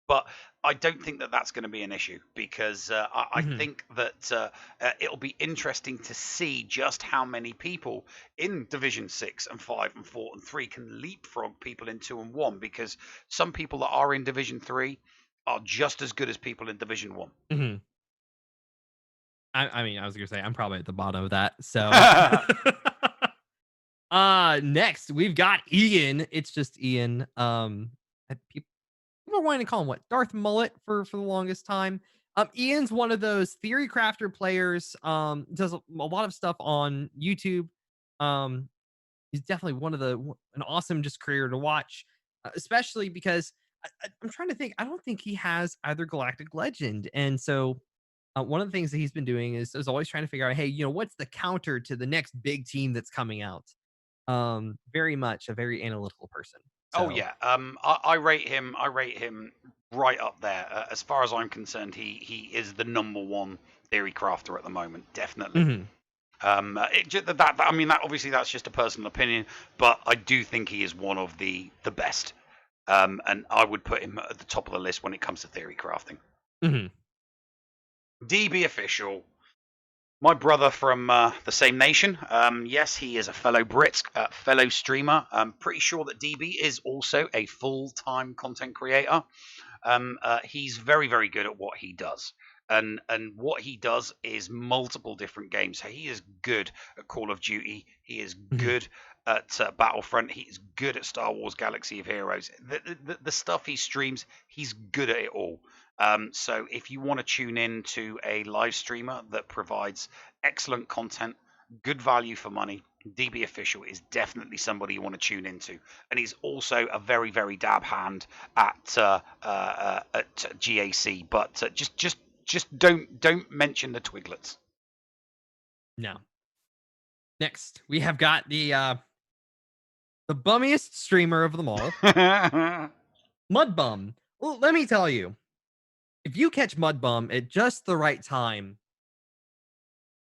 But I don't think that that's going to be an issue because I think that it'll be interesting to see just how many people in Division 6 and 5 and 4 and 3 can leapfrog people in 2 and 1, because some people that are in Division 3 are just as good as people in Division 1. Mm-hmm. I mean, I was going to say, I'm probably at the bottom of that. So, next we've got Ian. It's just Ian. People are wanting to call him Darth Mullet for the longest time. Ian's one of those theory crafter players. Does a lot of stuff on YouTube. He's definitely an awesome just creator to watch, especially because I'm trying to think. I don't think he has either Galactic Legend, and so one of the things that he's been doing is always trying to figure out, hey, what's the counter to the next big team that's coming out. Very much a very analytical person. So. Oh yeah, I rate him. I rate him right up there. As far as I'm concerned, he is the #1 theory crafter at the moment, definitely. Mm-hmm. I mean, that obviously that's just a personal opinion, but I do think he is one of the best. And I would put him at the top of the list when it comes to theory crafting. Mm-hmm. DB Official, my brother from the same nation. Yes, he is a fellow Brit, fellow streamer. I'm pretty sure that DB is also a full-time content creator. He's very, very good at what he does. And what he does is multiple different games. So he is good at Call of Duty. He is good at Battlefront. He is good at Star Wars Galaxy of Heroes. The stuff he streams, he's good at it all. So if you want to tune in to a live streamer that provides excellent content, good value for money, DB Official is definitely somebody you want to tune into. And he's also a very, very dab hand at GAC. But just don't mention the Twiglets. No. Next, we have got the bummiest streamer of them all, Mudbum. Well, let me tell you, if you catch Mudbum at just the right time,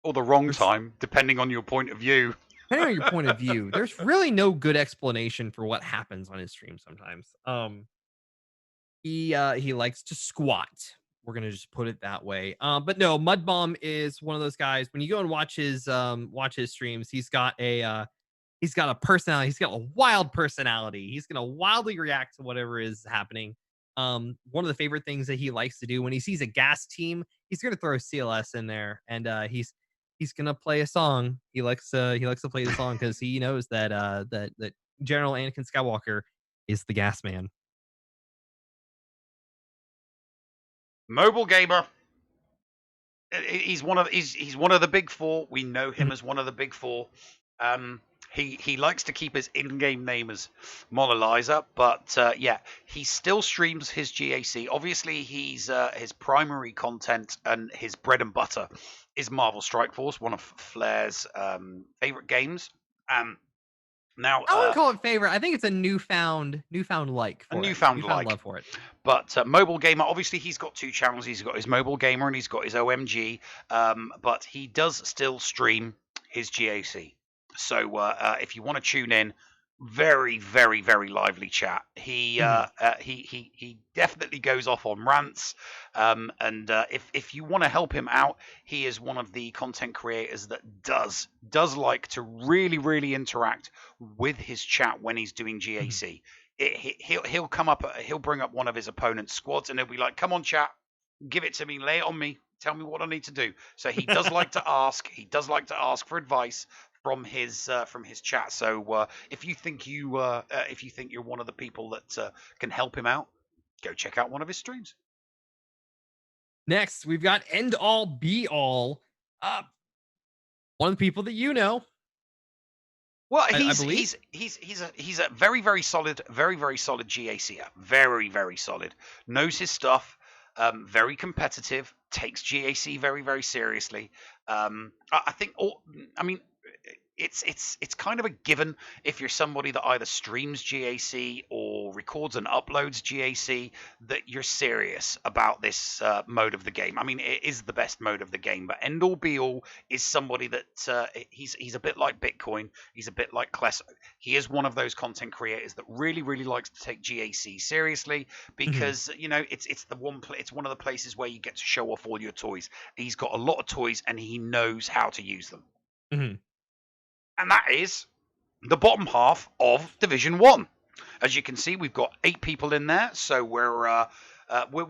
or the wrong time, depending on your point of view. Depending on your point of view, there's really no good explanation for what happens on his stream sometimes. He likes to squat. We're gonna just put it that way. But no, Mudbum is one of those guys. When you go and watch his streams, he's got a personality. He's got a wild personality. He's gonna wildly react to whatever is happening. One of the favorite things that he likes to do when he sees a gas team, he's gonna throw CLS in there, and he's gonna play a song. He likes to play the song because he knows that that General Anakin Skywalker is the gas man. Mobile gamer. He's one of the big four. We know him as one of the big four. He likes to keep his in-game name as Monoliza, but yeah, he still streams his GAC. Obviously, his primary content and his bread and butter is Marvel Strike Force, one of Flair's favorite games. Now, I wouldn't call it favorite. I think it's a newfound like for newfound love for it. But Mobile Gamer, obviously, he's got two channels. He's got his Mobile Gamer and he's got his OMG. But he does still stream his GAC. So if you want to tune in, very, very, very lively chat. He definitely goes off on rants. And if you want to help him out, he is one of the content creators that does like to really, really interact with his chat when he's doing GAC. He'll come up, he'll bring up one of his opponent's squads, and he'll be like, "Come on, chat, give it to me, lay it on me, tell me what I need to do." So he does like to ask. He does like to ask for advice from his chat. So if you think you're one of the people that can help him out, go check out one of his streams. Next, we've got End All Be All, one of the people that you know. Well, I believe he's a very, very solid, very, very solid GACer. Very, very solid. Knows his stuff. Very competitive. Takes GAC very, very seriously. I think. It's kind of a given if you're somebody that either streams GAC or records and uploads GAC that you're serious about this mode of the game. I mean, it is the best mode of the game, but End All Be All is somebody that he's a bit like Bitcoin. He's a bit like Klesso. He is one of those content creators that really, really likes to take GAC seriously because it's one of the places where you get to show off all your toys. He's got a lot of toys and he knows how to use them. Mm-hmm. And that is the bottom half of Division 1. As you can see, we've got 8 people in there, so we're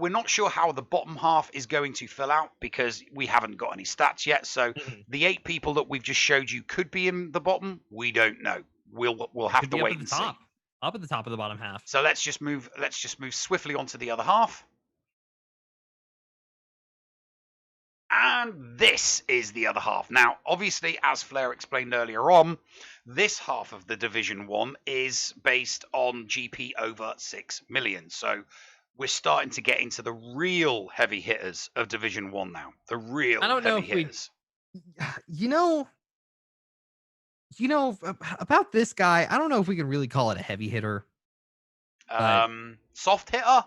not sure how the bottom half is going to fill out because we haven't got any stats yet. So the 8 people that we've just showed you could be in the bottom. We don't know. We'll have to wait and see. Up at the top of the bottom half. So let's just move swiftly onto the other half. And this is the other half. Now, obviously, as Flair explained earlier on, this half of the Division 1 is based on GP over 6 million. So we're starting to get into the real heavy hitters of Division 1 now. The real heavy hitters. About this guy, I don't know if we can really call it a heavy hitter. Soft hitter? A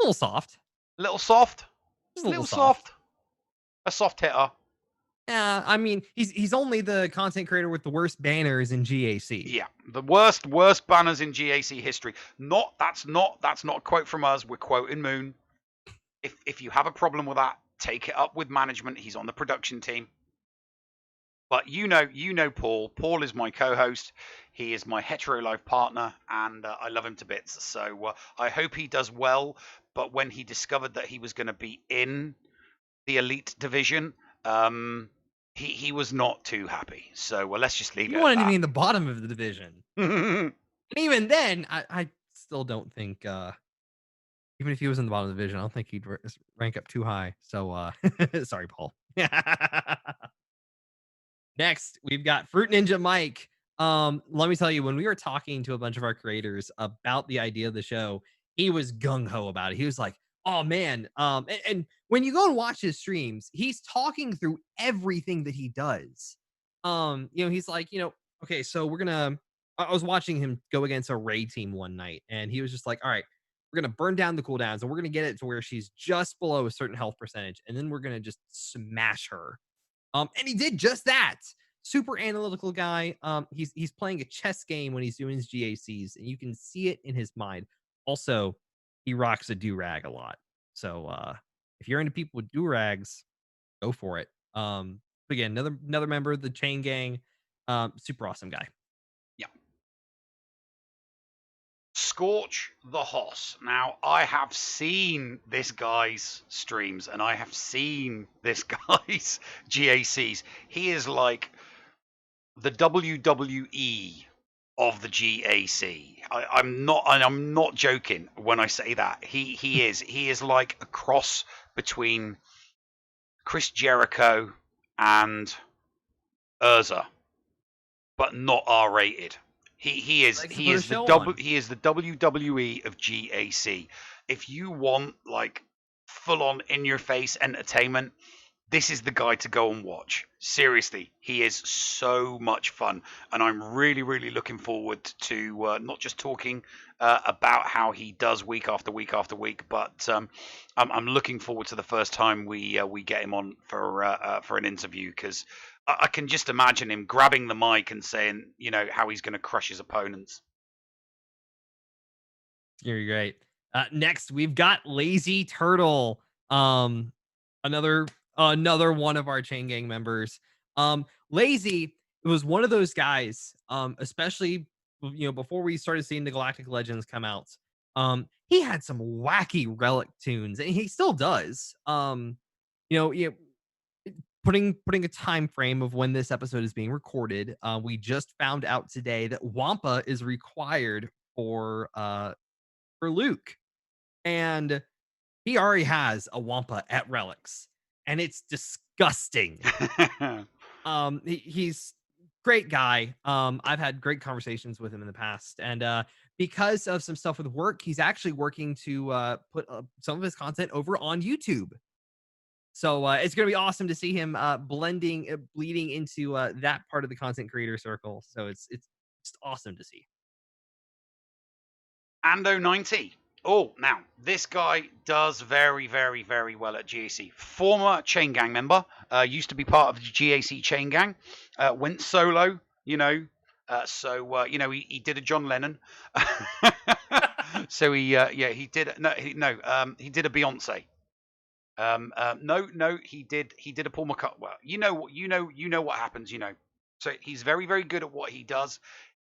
little soft. Little soft? Just a little soft. A soft hitter. Yeah, I mean, he's only the content creator with the worst banners in GAC. Yeah, the worst banners in GAC history. That's not a quote from us. We're quoting Moon. If you have a problem with that, take it up with management. He's on the production team. But you know Paul. Paul is my co-host. He is my hetero life partner, and I love him to bits. So I hope he does well. But when he discovered that he was going to be in the elite division, he was not too happy. So let's just leave it. He wanted to be in the bottom of the division. And even then, I still don't think, even if he was in the bottom of the division, I don't think he'd rank up too high. So sorry, Paul. Next, we've got Fruit Ninja Mike. Let me tell you, when we were talking to a bunch of our creators about the idea of the show, he was gung-ho about it. He was like, oh man. And when you go and watch his streams, he's talking through everything that he does. He's like, okay, so I was watching him go against a Ray team one night, and he was just like, all right, we're going to burn down the cooldowns, and we're going to get it to where she's just below a certain health percentage, and then we're going to just smash her. And he did just that. Super analytical guy. He's playing a chess game when he's doing his GACs, and you can see it in his mind. Also, he rocks a do-rag a lot. So if you're into people with do-rags, go for it. Again, another member of the Chain Gang. Super awesome guy. Yeah. Scorch the Hoss. Now, I have seen this guy's streams, and I have seen this guy's GACs. He is like the WWE of the GAC. I'm not joking when I say that. He is like a cross between Chris Jericho and Urza. but not R-rated. He is Likes to he put a is the show on. he is the WWE of GAC. If you want like full on in your face entertainment, this is the guy to go and watch. Seriously, he is so much fun, and I'm really, really looking forward to not just talking about how he does week after week after week, but I'm looking forward to the first time we get him on for an interview, because I can just imagine him grabbing the mic and saying, how he's going to crush his opponents. You're great. Next, we've got Lazy Turtle. Another one of our Chain Gang members. Lazy was one of those guys, especially before we started seeing the Galactic Legends come out. He had some wacky relic tunes, and he still does. Putting a time frame of when this episode is being recorded, we just found out today that Wampa is required for Luke, and he already has a Wampa at Relics, and it's disgusting. He's great guy. I've had great conversations with him in the past, and because of some stuff with work, he's actually working to put some of his content over on YouTube. So it's going to be awesome to see him bleeding into that part of the content creator circle. So it's just awesome to see. Ando 90. Oh, now this guy does very, very, very well at GAC. Former Chain Gang member, used to be part of the GAC Chain Gang, went solo. He did a John Lennon. So he did he did a Beyonce. He did a Paul McCartney. Well, you know what happens, So he's very, very good at what he does.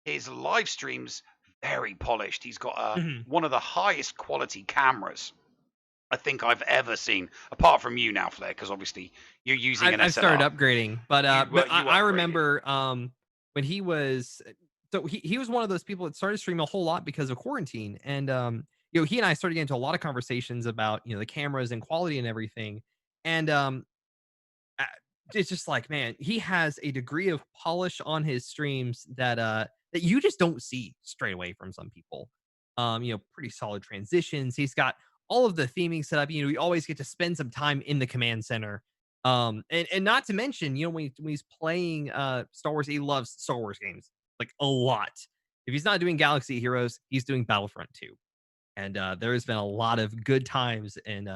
His live streams, very polished. He's got one of the highest quality cameras I think I've ever seen, apart from you now, Flair, because obviously you're using an SLR. I've started upgrading, but I remember when he was he was one of those people that started streaming a whole lot because of quarantine, and he and I started getting into a lot of conversations about the cameras and quality and everything, and it's just like, man, he has a degree of polish on his streams that you just don't see straight away from some people. Pretty solid transitions. He's got all of the theming set up. We always get to spend some time in the command center. And not to mention, when he's playing Star Wars, he loves Star Wars games like a lot. If he's not doing Galaxy Heroes, he's doing Battlefront 2. And there has been a lot of good times and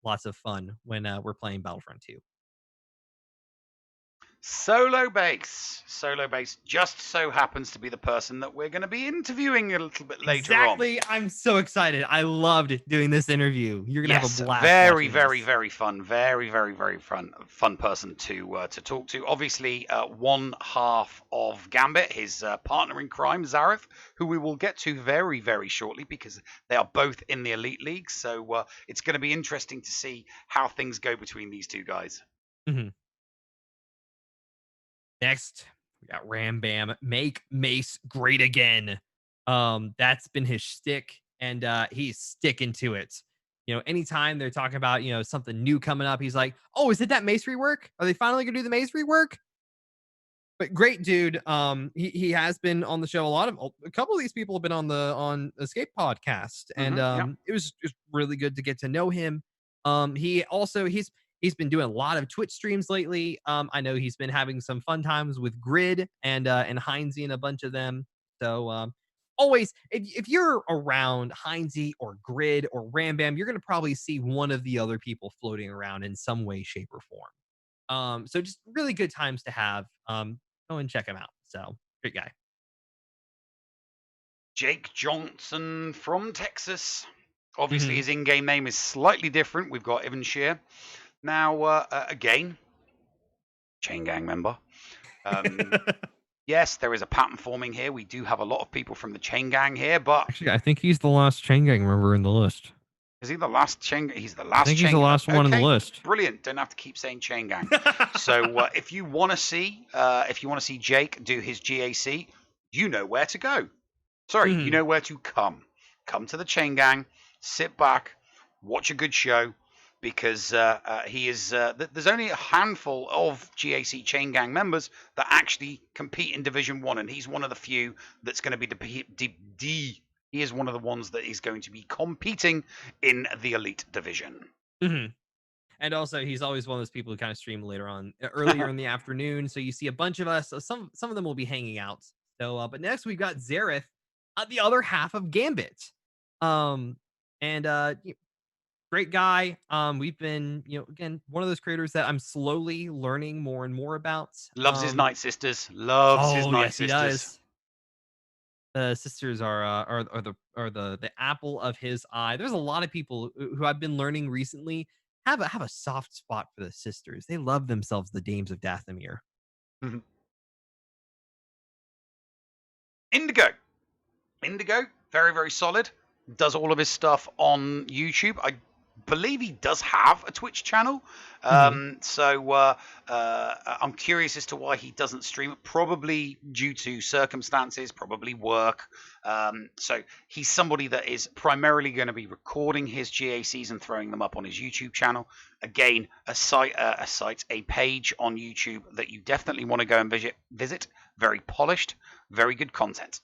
lots of fun when we're playing Battlefront 2. Solo Base just so happens to be the person that we're going to be interviewing a little bit later on. Exactly. I'm so excited. I loved doing this interview. You're going to have a blast. Very, very, very fun. Very, very, very fun person to talk to. Obviously, one half of Gambit, his partner in crime, Zareth, who we will get to very, very shortly because they are both in the Elite League. So it's going to be interesting to see how things go between these two guys. Mm-hmm. Next, we got Ram Bam. Make Mace great again. That's been his shtick, and he's sticking to it. Anytime they're talking about something new coming up, he's like, "Oh, is it that Mace rework? Are they finally gonna do the Mace rework?" But great dude. He has been on the show. A couple of these people have been on Escape podcast, and it was just really good to get to know him. He's been doing a lot of Twitch streams lately. I know he's been having some fun times with Grid and Heinzie and a bunch of them. So always, if you're around Heinzie or Grid or Ram Bam, you're going to probably see one of the other people floating around in some way, shape, or form. So just really good times to have. Go and check him out. So great guy. Jake Johnson from Texas. Obviously, his in-game name is slightly different. We've got Evan Shear. Now, again, Chain Gang member. Yes, there is a pattern forming here. We do have a lot of people from the Chain Gang here, but... Actually, I think he's the last Chain Gang member in the list. Is he the last Chain Gang? He's the last I think he's the last one on the list. Brilliant. Don't have to keep saying Chain Gang. So if you want to see Jake do his GAC, you know where to go. Sorry, you know where to come. Come to the Chain Gang, sit back, watch a good show, because he is. There's only a handful of GAC Chain Gang members that actually compete in Division 1, and he's one of the few that's going to be he is one of the ones that is going to be competing in the Elite Division. Mm-hmm. And also, he's always one of those people who kind of stream earlier in the afternoon. So you see a bunch of us. So some of them will be hanging out. So, but next we've got Zareth, the other half of Gambit. Great guy. We've been, again, one of those creators that I'm slowly learning more and more about. Loves his Night Sisters. Loves his Night yes, Sisters. He does. The sisters are the apple of his eye. There's a lot of people who I've been learning recently have a soft spot for the sisters. They love themselves the Dames of Dathomir. Mm-hmm. Indigo, very, very solid. Does all of his stuff on YouTube. I believe he does have a Twitch channel. So I'm curious as to why he doesn't stream it. Probably due to circumstances, probably work. So he's somebody that is primarily going to be recording his GACs and throwing them up on his YouTube channel. Again, a page on YouTube that you definitely want to go and visit. Very polished, very good content.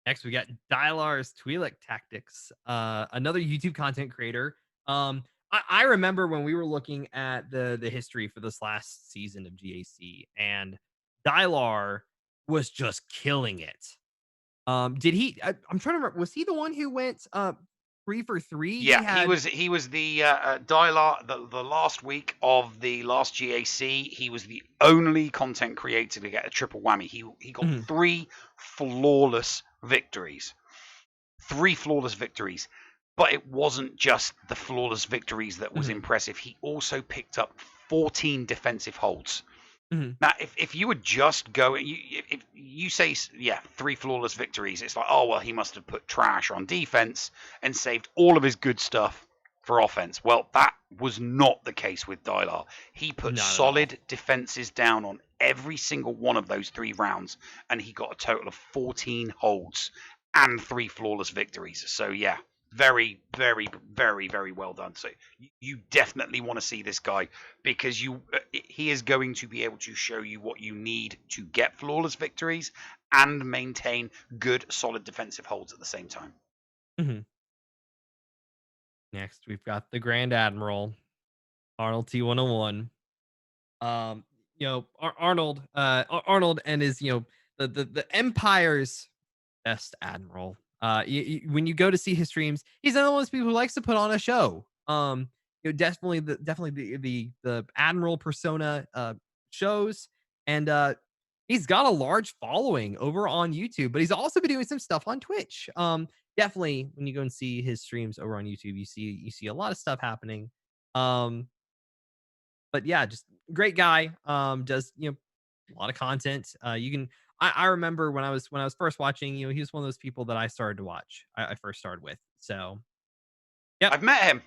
Next, we got Dylar's Twi'lek Tactics, another YouTube content creator. I remember when we were looking at the history for this last season of GAC, and Dylar was just killing it. Did he? I'm trying to remember. Was he the one who went 3 for 3? Yeah, he was the Dylar the last week of the last GAC. He was the only content creator to get a triple whammy. He got 3 flawless victories. 3 flawless victories. But it wasn't just the flawless victories that was impressive. He also picked up 14 defensive holds. Now, if you would just go, if you say, 3 flawless victories, it's like, oh, well, he must have put trash on defense and saved all of his good stuff for offense. Well, that was not the case with Dylar. He put solid defenses down on every single one of those 3 rounds, and he got a total of 14 holds and 3 flawless victories. So, yeah. Very, very, very, very well done. So you definitely want to see this guy, because he is going to be able to show you what you need to get flawless victories and maintain good, solid defensive holds at the same time. Next, we've got the Grand Admiral, Arnold T101. Arnold and his, the Empire's best admiral. When you go to see his streams, he's one of those people who likes to put on a show. Definitely the admiral persona shows, and he's got a large following over on YouTube, but he's also been doing some stuff on Twitch. Definitely when you go and see his streams over on YouTube, you see a lot of stuff happening. But yeah, just great guy. Does a lot of content. I remember when I was first watching, he was one of those people that I started to watch. I first started with. So, yeah, I've met him.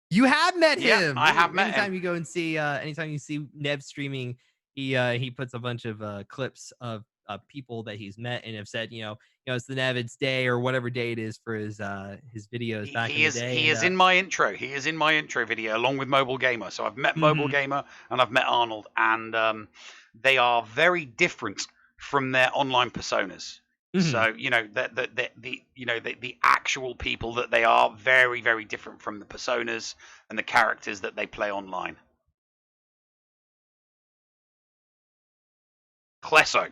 You have met him. I have met him. Anytime you go and see, anytime you see Nev streaming, he puts a bunch of clips of people that he's met and have said, it's the Nevid's day or whatever day it is for his videos back in the day. He is in my intro. He is in my intro video along with Mobile Gamer. So I've met Mobile Gamer and I've met Arnold, and they are very different from their online personas. So the actual people that they are, very, very different from the personas and the characters that they play online. Klesso,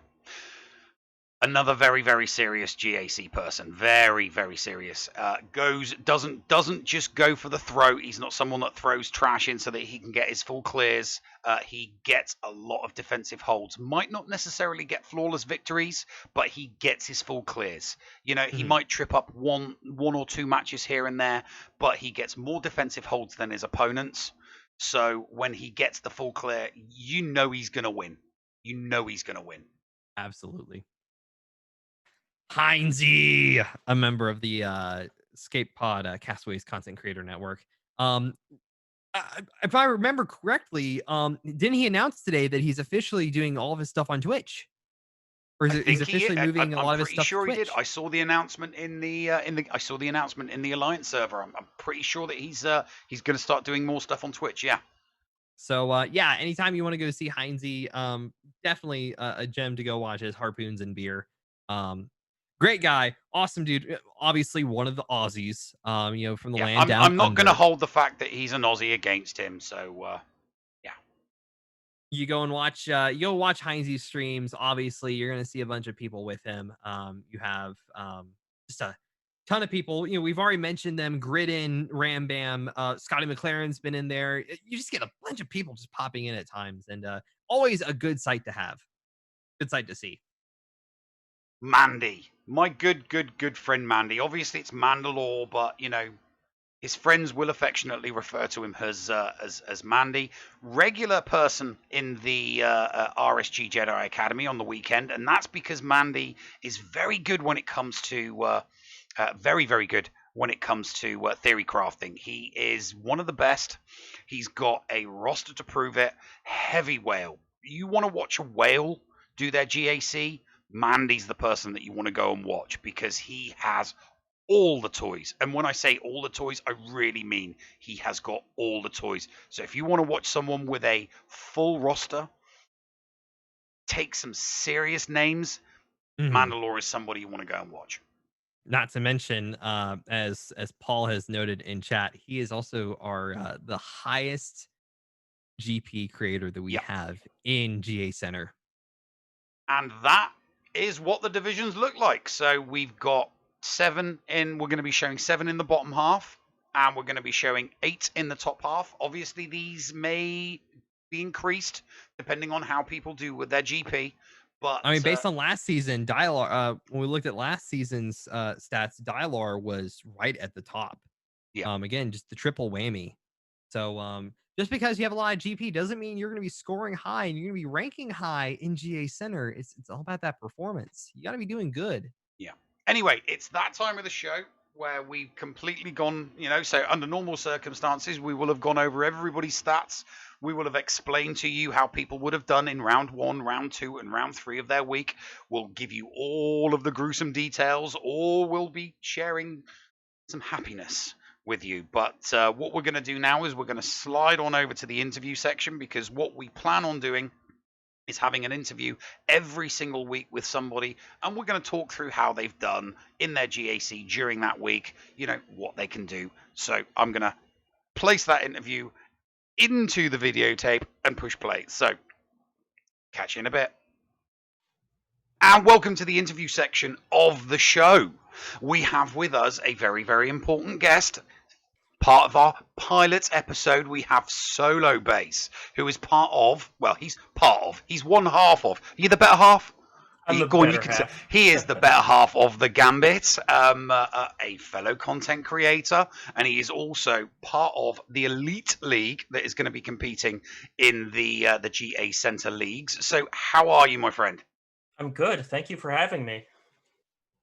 another very, very serious GAC person, very, very serious. Doesn't just go for the throat. He's not someone that throws trash in so that he can get his full clears. He gets a lot of defensive holds. Might not necessarily get flawless victories, but he gets his full clears. He might trip up one or 2 matches here and there, but he gets more defensive holds than his opponents. So when he gets the full clear, he's going to win. He's going to win. Absolutely. Heinzie, a member of the Escape Pod Castaways Content Creator Network. If I remember correctly, didn't he announce today that he's officially doing all of his stuff on Twitch? Or is I it he's think he. officially moving a I'm lot of his pretty stuff sure to he did. Twitch? I saw the announcement in the I saw the announcement in the Alliance server. I'm pretty sure that he's going to start doing more stuff on Twitch. Yeah. So yeah, anytime you want to go see Heinze, definitely a gem to go watch his Harpoons and Beer. Great guy, awesome dude. Obviously one of the Aussies, from the Yeah. land down I'm not going to under. hold the fact that he's an Aussie against him. So yeah. You go and watch Heinze's streams. Obviously, you're gonna see a bunch of people with him. You have just a ton of people. We've already mentioned them. Gridden, Ram Bam, Scotty McLaren's been in there. You just get a bunch of people just popping in at times, and always a good sight to have. Good sight to see. Mandy, my good friend Mandy. Obviously, it's Mandalore, but his friends will affectionately refer to him as Mandy. Regular person in the RSG Jedi Academy on the weekend, and that's because Mandy is very good when it comes to very good when it comes to theory crafting. He is one of the best. He's got a roster to prove it. Heavy whale. You want to watch a whale do their GAC? Mandy's the person that you want to go and watch because he has all the toys. And when I say all the toys, I really mean he has got all the toys. So if you want to watch someone with a full roster, take some serious names, Mandalore is somebody you want to go and watch. Not to mention, as Paul has noted in chat, he is also our the highest GP creator that we have in GACenter. And that is what the divisions look like. So we've got 7 in. We're going to be showing 7 in the bottom half, and we're going to be showing 8 in the top half. Obviously, these may be increased depending on how people do with their GP. But I mean, based on last season, Dialar, when we looked at last season's stats, Dialar was right at the top. Yeah. Again, just the triple whammy. So just because you have a lot of GP doesn't mean you're going to be scoring high and you're going to be ranking high in GACenter. It's all about that performance. You got to be doing good. Yeah. Anyway, it's that time of the show where we've completely gone, so under normal circumstances, we will have gone over everybody's stats. We will have explained to you how people would have done in round 1, round 2, and round 3 of their week. We'll give you all of the gruesome details, or we'll be sharing some happiness with you. But what we're going to do now is we're going to slide on over to the interview section, because what we plan on doing is having an interview every single week with somebody, and we're going to talk through how they've done in their GAC during that week, what they can do. So I'm going to place that interview into the videotape and push play. So catch you in a bit. And welcome to the interview section of the show. We have with us a very, very important guest. Part of our pilot episode, we have Solo Bass, who is he's one half of. Are you the better half? I'm the better half. He is the better half of the Gambit, a fellow content creator, and he is also part of the Elite League that is going to be competing in the GACenter leagues. So how are you, my friend? I'm good. Thank you for having me.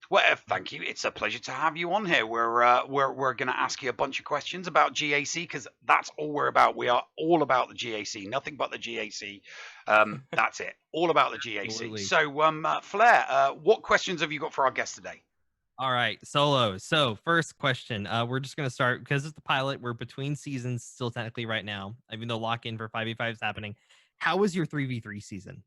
Well, thank you. It's a pleasure to have you on here. We're going to ask you a bunch of questions about GAC, because that's all we're about. We are all about the GAC, nothing but the GAC. That's it, all about the GAC. Absolutely. So, Flair, what questions have you got for our guest today? All right, Solo. So first question, we're just going to start because it's the pilot. We're between seasons still technically right now, even though lock-in for 5v5 is happening. How was your 3v3 season?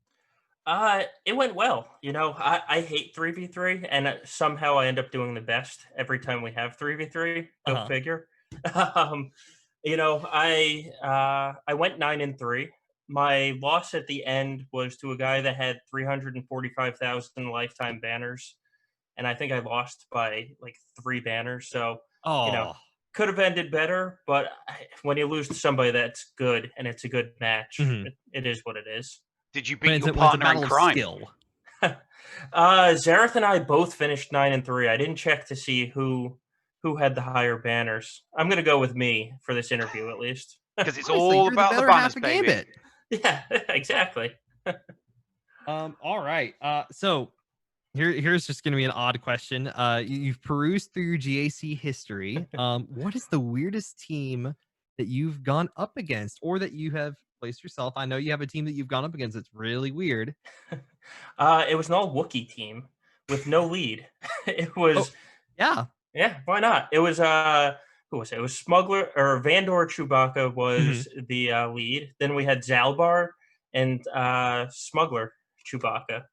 It went well. I hate 3v3, and somehow I end up doing the best every time we have 3v3. Go figure. I went 9-3. My loss at the end was to a guy that had 345,000 lifetime banners, and I think I lost by like 3 banners. So, could have ended better, but when you lose to somebody that's good and it's a good match, it is what it is. Did you beat your partner in crime? Zareth and I both finished 9-3. I didn't check to see who had the higher banners. I'm going to go with me for this interview, at least. Because it's all about the banners, baby. Gambit. Yeah, exactly. All right. So here's just going to be an odd question. You've perused through your GAC history. What is the weirdest team that you've gone up against, or that you have place yourself. I know you have a team that you've gone up against. It's really weird. It was an all Wookiee team with no lead. It was Yeah. yeah, why not? It was who was it? It was Smuggler or Vandor Chewbacca was the lead. Then we had Zalbar and Smuggler Chewbacca.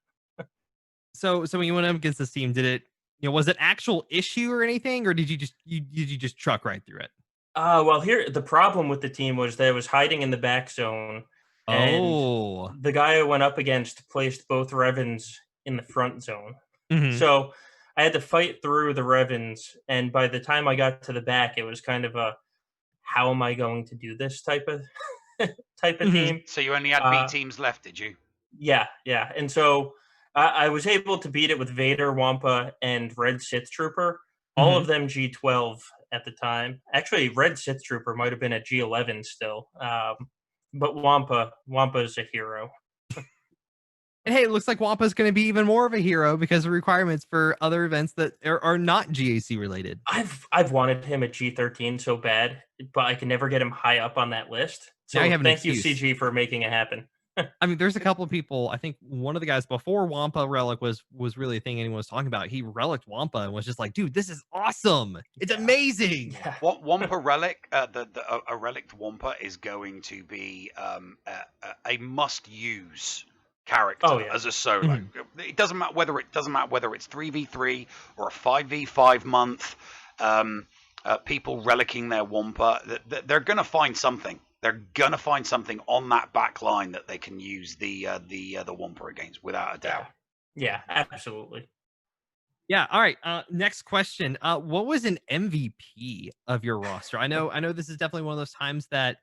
So when you went up against this team, did it, was it actual issue or anything, or did you just truck right through it? Well, here the problem with the team was that it was hiding in the back zone, and Oh. the guy I went up against placed both Revens in the front zone. Mhm. So I had to fight through the Revens, and by the time I got to the back, it was kind of a how am I going to do this type of team. So you only had B teams left, did you? Yeah. And so I was able to beat it with Vader, Wampa, and Red Sith Trooper. All of them G12 at the time. Actually, Red Sith Trooper might have been at G11 still. But Wampa is a hero. And hey, it looks like Wampa's going to be even more of a hero because of requirements for other events that are not GAC related. I've wanted him at G13 so bad, but I can never get him high up on that list. So thank you, CG, for making it happen. I mean, there's a couple of people. I think one of the guys before Wampa Relic was really a thing anyone was talking about. He relicked Wampa and was just like, dude, this is awesome. It's amazing. Yeah. What Wampa Relic, a relict Wampa is going to be a must-use character as a solo. It doesn't matter whether it's 3v3 or a 5v5 month. People relicking their Wampa, they're going to find something. They're gonna find something on that back line that they can use the Wampa against, without a doubt. Yeah, absolutely. Yeah. All right. Next question. What was an MVP of your roster? I know this is definitely one of those times that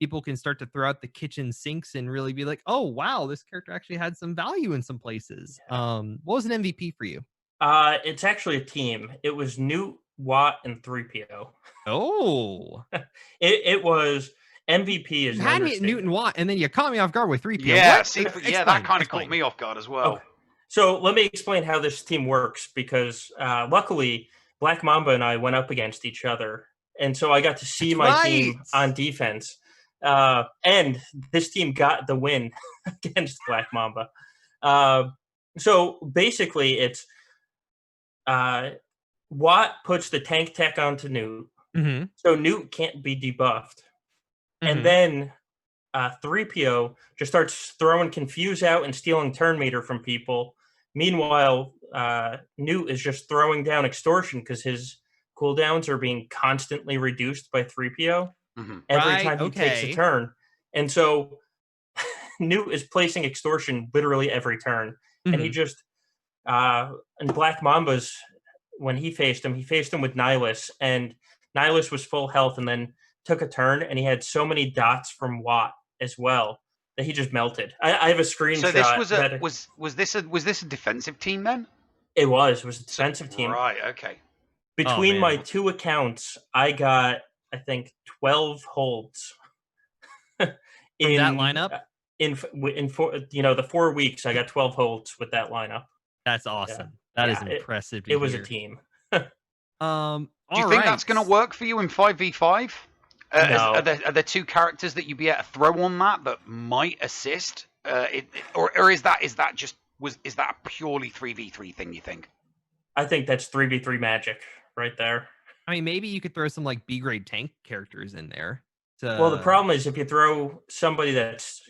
people can start to throw out the kitchen sinks and really be like, oh wow, this character actually had some value in some places. Yeah. What was an MVP for you? It's actually a team. It was Newt, Watt, and 3PO. Oh. It was MVP is you had me at Newton Watt, and then you caught me off guard with 3PO. Yeah, that kind of caught me off guard as well. Okay. So let me explain how this team works, because luckily Black Mamba and I went up against each other, and so I got to see my team on defense. And this team got the win against Black Mamba. So basically, it's Watt puts the tank tech onto Newt, so Newt can't be debuffed. And then 3PO just starts throwing Confuse out and stealing turn meter from people. Meanwhile, Newt is just throwing down Extortion because his cooldowns are being constantly reduced by 3PO every time he takes a turn. And so Newt is placing Extortion literally every turn. And he just, and Black Mamba's, when he faced him with Nihilus. And Nihilus was full health and then took a turn, and he had so many dots from Watt as well that he just melted. I have a screenshot. So this was this a defensive team then? It was a defensive team. Right. Okay. Between my two accounts, I got I think 12 holds. in that lineup. In the 4 weeks, I got 12 holds with that lineup. That's awesome. That is impressive. It was a team. Do you think that's going to work for you in 5v5? No. Are there two characters that you'd be able to throw on that might assist? Or is that a purely 3v3 thing, you think? I think that's 3v3 magic right there. I mean, maybe you could throw some like B grade tank characters in there. Well, the problem is if you throw somebody that's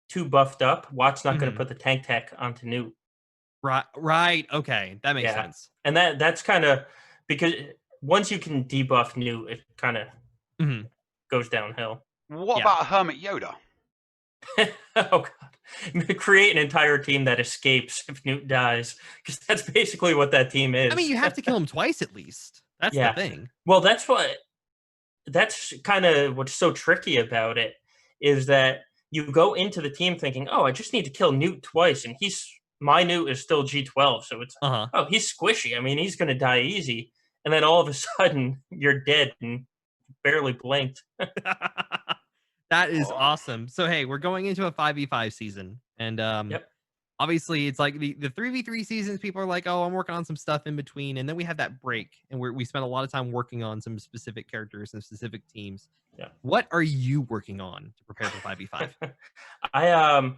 too buffed up, Watt's not going to put the tank tech onto Newt. Right. Okay. That makes sense. And that's kind of because once you can debuff Newt, it kind of goes downhill. What about Hermit Yoda? Oh god! Create an entire team that escapes if Newt dies, because that's basically what that team is. I mean, you have to kill him twice at least. That's the thing. Well, that's kind of what's so tricky about it, is that you go into the team thinking, oh, I just need to kill Newt twice, and my Newt is still G12, so it's oh, he's squishy. I mean, he's going to die easy, and then all of a sudden you're dead and barely blinked. That is awesome. So hey, we're going into a 5v5 season, and obviously it's like the 3v3 seasons, people are like, oh, I'm working on some stuff in between, and then we have that break and we spend a lot of time working on some specific characters and specific teams. Yeah. What are you working on to prepare for 5v5?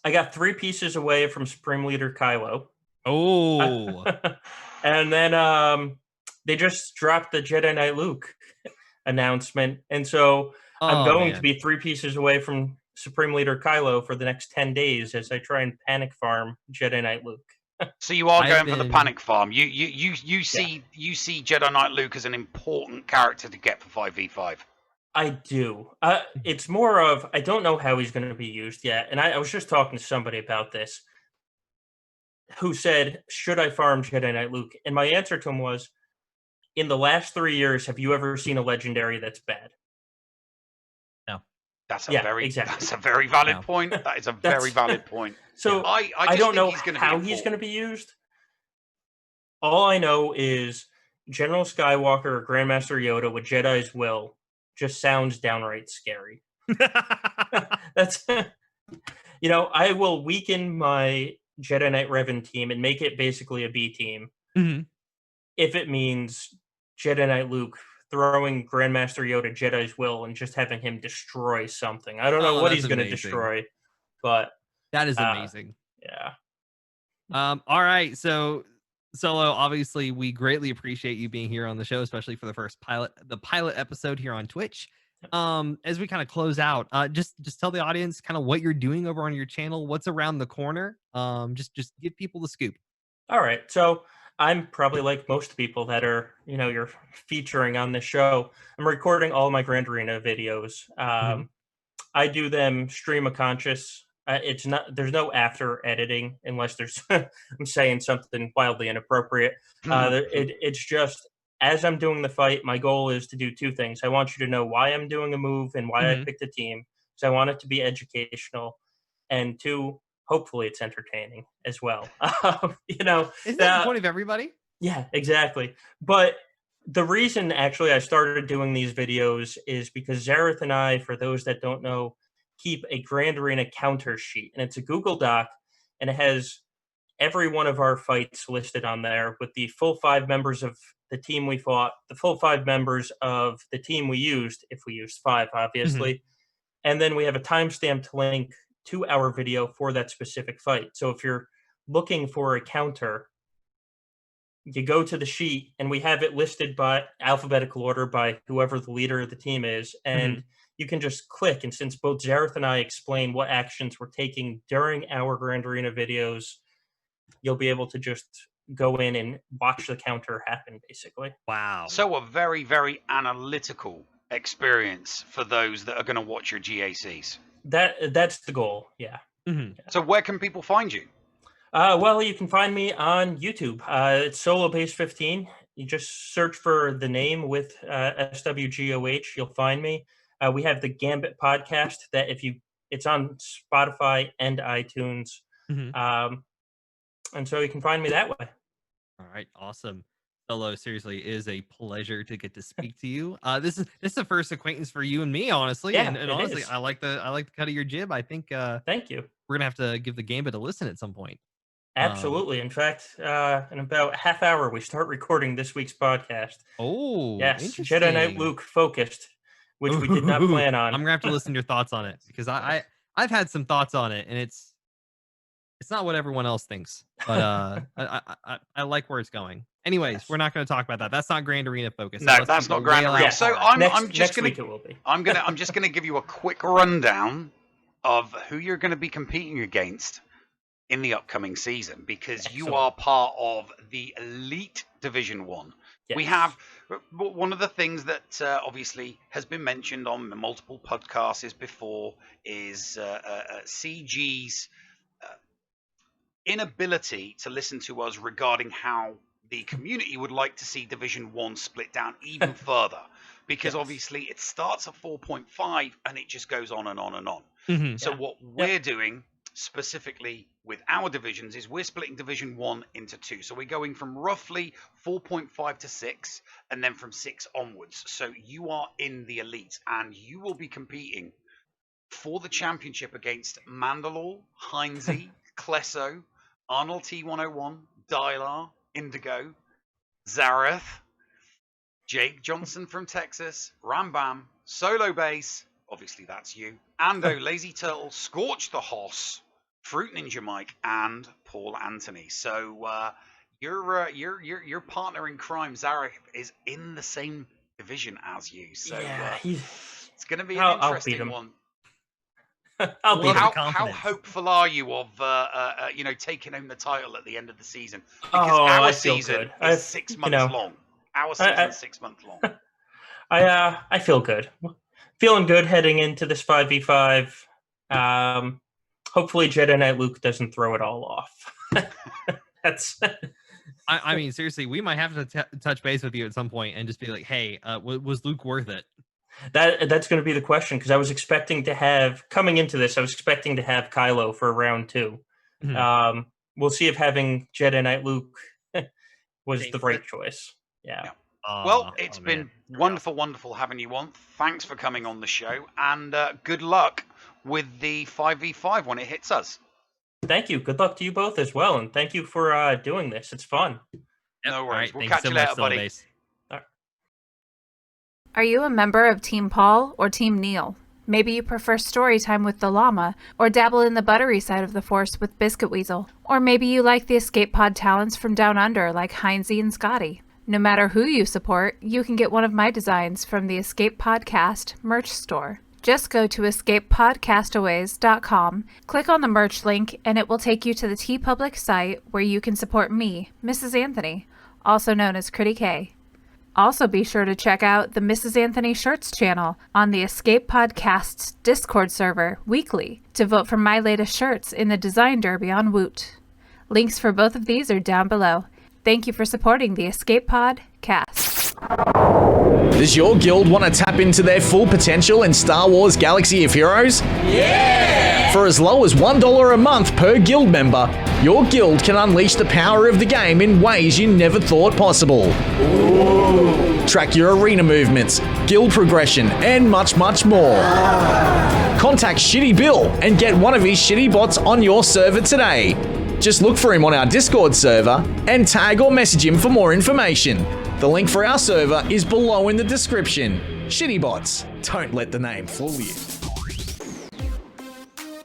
I got 3 pieces away from Supreme Leader Kylo. Oh. And then they just dropped the Jedi Knight Luke announcement, and so I'm going to be 3 pieces away from Supreme Leader Kylo for the next 10 days as I try and panic farm Jedi Knight Luke. So you are going for the panic farm. You see Jedi Knight Luke as an important character to get for 5v5. I do. It's more of, I don't know how he's going to be used yet. And I was just talking to somebody about this who said, should I farm Jedi Knight Luke? And my answer to him was, in the last 3 years, have you ever seen a legendary that's bad? No. That's a very valid point. That is a very valid point. So I don't know how he's going to be used. All I know is General Skywalker or Grandmaster Yoda with Jedi's will just sounds downright scary. That's, I will weaken my Jedi Knight Revan team and make it basically a B team. Mm-hmm. If it means Jedi Knight Luke throwing Grandmaster Yoda Jedi's will and just having him destroy something. I don't know what he's going to destroy, but that is amazing. Yeah. All right. So Solo, obviously we greatly appreciate you being here on the show, especially for the pilot episode here on Twitch. As we kind of close out, just tell the audience kind of what you're doing over on your channel, what's around the corner. Just give people the scoop. All right. So I'm probably like most people that are, you're featuring on this show. I'm recording all my Grand Arena videos. I do them stream of conscious. There's no after editing unless there's I'm saying something wildly inappropriate. It's just as I'm doing the fight, my goal is to do 2 things. I want you to know why I'm doing a move and why I picked a team. So I want it to be educational, and 2, hopefully it's entertaining as well. Isn't that the point of everybody? Yeah, exactly. But the reason actually I started doing these videos is because Zareth and I, for those that don't know, keep a Grand Arena counter sheet, and it's a Google Doc, and it has every one of our fights listed on there with the full 5 members of the team we fought, the full 5 members of the team we used, if we used 5, obviously. And then we have a timestamped link to our video for that specific fight. So if you're looking for a counter, you go to the sheet, and we have it listed by alphabetical order by whoever the leader of the team is, and you can just click. And since both Zareth and I explain what actions we're taking during our Grand Arena videos, you'll be able to just go in and watch the counter happen, basically. Wow. So a very, very analytical experience for those that are going to watch your GACs. That's the goal, yeah. So where can people find you? Well, you can find me on YouTube. It's SoloBase15. You just search for the name with SWGOH. You'll find me. We have the Gambit podcast that it's on Spotify and iTunes. And so you can find me that way. All right. Awesome. Solo, seriously, it is a pleasure to get to speak to you. This is the first acquaintance for you and me, honestly. Yeah, and honestly, I like the cut of your jib. I think thank you. We're gonna have to give the Gambit a listen at some point. Absolutely. In fact, in about a half hour, we start recording this week's podcast. Oh, yes, Jedi Knight Luke focused, which we did not plan on. I'm gonna have to listen to your thoughts on it, because I've had some thoughts on it, and it's not what everyone else thinks, but I like where it's going. Anyways, we're not going to talk about that. That's not Grand Arena focus. No, that's not Grand Arena. So I'm just going to give you a quick rundown of who you're going to be competing against in the upcoming season, because you are part of the Elite Division 1. Yes. We have one of the things that obviously has been mentioned on multiple podcasts before is CG's inability to listen to us regarding how the community would like to see Division 1 split down even further, because obviously it starts at 4.5 and it just goes on and on and on. So what we're doing specifically with our divisions is we're splitting Division 1 into 2. So we're going from roughly 4.5 to 6, and then from 6 onwards. So you are in the Elite, and you will be competing for the championship against Mandalore, Heinze, Klesso, Arnold T101, Dylar, Indigo, Zareth, Jake Johnson from Texas, Rambam, Solo Bass, obviously that's you, Ando, Lazy Turtle, Scorch the Hoss, Fruit Ninja Mike, and Paul Anthony. So your partner in crime, Zareth, is in the same division as you. So it's going to be an interesting one. I'll beat him. How hopeful are you of taking home the title at the end of the season? Because I our feel season good. is 6 months long. Our season is 6 months long. I feel good. Feeling good heading into this 5v5. Hopefully Jedi Knight Luke doesn't throw it all off. That's. I mean, seriously, we might have to touch base with you at some point and just be like, "Hey, was Luke worth it?" That's going to be the question, because I was expecting to have, coming into this, I was expecting to have Kylo for round 2. Mhm. We'll see if having Jedi Knight Luke was the right choice. Yeah. Well, it's been wonderful having you on. Thanks for coming on the show, and good luck with the 5v5 when it hits us. Thank you. Good luck to you both as well, and thank you for doing this. It's fun. Yep. No worries. Right, We'll thanks catch so you much, later, buddy. Base. Are you a member of Team Paul or Team Neil? Maybe you prefer story time with the llama, or dabble in the buttery side of the Force with Biscuit Weasel. Or maybe you like the escape pod talents from Down Under like Heinzie and Scotty. No matter who you support, you can get one of my designs from the Escape Podcast merch store. Just go to escapepodcastaways.com, click on the merch link, and it will take you to the TeePublic site where you can support me, Mrs. Anthony, also known as Critty K. Also be sure to check out the Mrs. Anthony Shirts channel on the Escape Podcast's Discord server weekly to vote for my latest shirts in the Design Derby on Woot. Links for both of these are down below. Thank you for supporting the Escape Podcast. Does your guild want to tap into their full potential in Star Wars Galaxy of Heroes? Yeah! For as low as $1 a month per guild member, your guild can unleash the power of the game in ways you never thought possible. Ooh. Track your arena movements, guild progression, and much more. Contact Shitty Bill and get one of his shitty bots on your server today. Just look for him on our Discord server and tag or message him for more information. The link for our server is below in the description. Shitty bots, don't let the name fool you.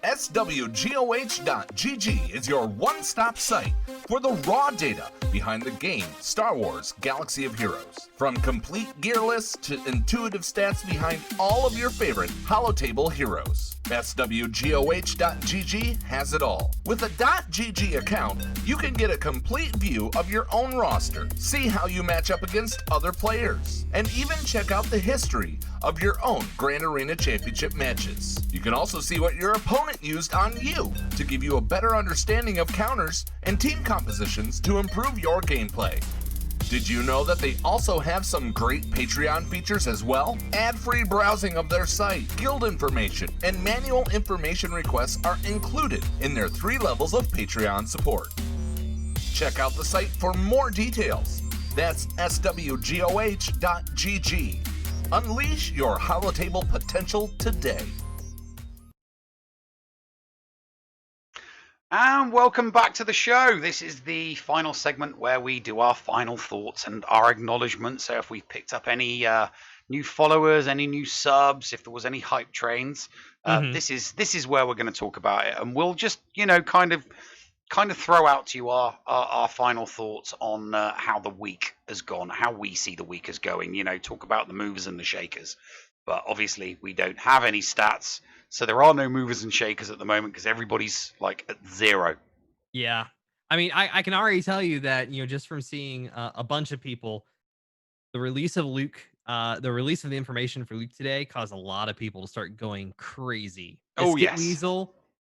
SWGOH.GG is your one-stop site for the raw data behind the game Star Wars Galaxy of Heroes. From complete gear lists to intuitive stats behind all of your favorite holotable heroes. SWGOH.GG has it all. With a .GG account, you can get a complete view of your own roster, see how you match up against other players, and even check out the history of your own Grand Arena Championship matches. You can also see what your opponent used on you to give you a better understanding of counters and team compositions to improve your gameplay. Did you know that they also have some great Patreon features as well? Ad-free browsing of their site, guild information, and manual information requests are included in their 3 levels of Patreon support. Check out the site for more details. That's SWGOH.GG. Unleash your holotable potential today. And welcome back to the show. This is the final segment where we do our final thoughts and our acknowledgements. So if we've picked up any new followers, any new subs, if there was any hype trains, this is where we're going to talk about it. And we'll just, kind of throw out to you our final thoughts on how the week has gone, how we see the week as going, talk about the movers and the shakers. But obviously we don't have any stats. So there are no movers and shakers at the moment because everybody's like at 0. Yeah. I mean, I can already tell you that, just from seeing a bunch of people, the release of Luke, the release of the information for Luke today caused a lot of people to start going crazy. Oh, Biscuit yes. Weasel.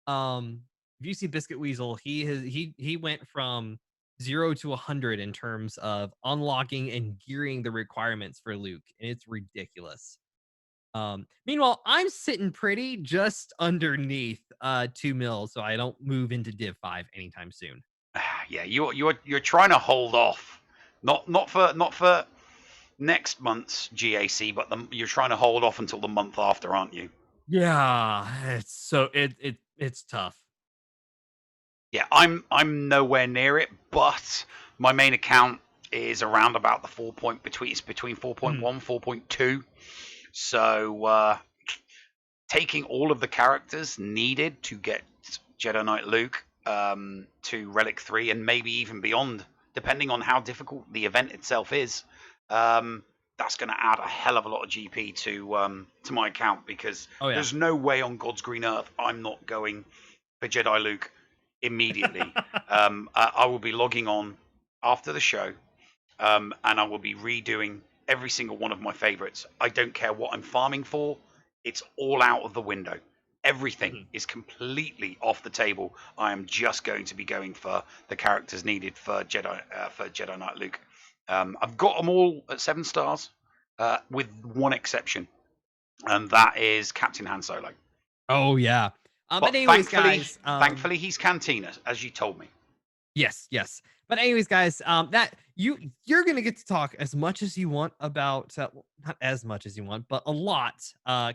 If you see Biscuit Weasel, he went from 0 to 100 in terms of unlocking and gearing the requirements for Luke. And it's ridiculous. Meanwhile, I'm sitting pretty just underneath 2 mil, so I don't move into Div 5 anytime soon. Yeah, you're trying to hold off, not for next month's GAC, but you're trying to hold off until the month after, aren't you? Yeah, it's tough. Yeah, I'm nowhere near it, but my main account is around about the 4 point between 4.1 4.2. So taking all of the characters needed to get Jedi Knight Luke to Relic 3 and maybe even beyond, depending on how difficult the event itself is, that's going to add a hell of a lot of GP to my account, because there's no way on God's green earth I'm not going for Jedi Luke immediately. I will be logging on after the show, and I will be redoing every single one of my favorites. I don't care what I'm farming for. It's all out of the window. Everything is completely off the table. I am just going to be going for the characters needed for Jedi Knight Luke. I've got them all at 7 stars, with one exception, and that is Captain Han Solo. Oh yeah. But anyways, thankfully he's Cantina, as you told me. Yes. But anyways, guys, that you're gonna get to talk as much as you want about, not as much as you want, but a lot,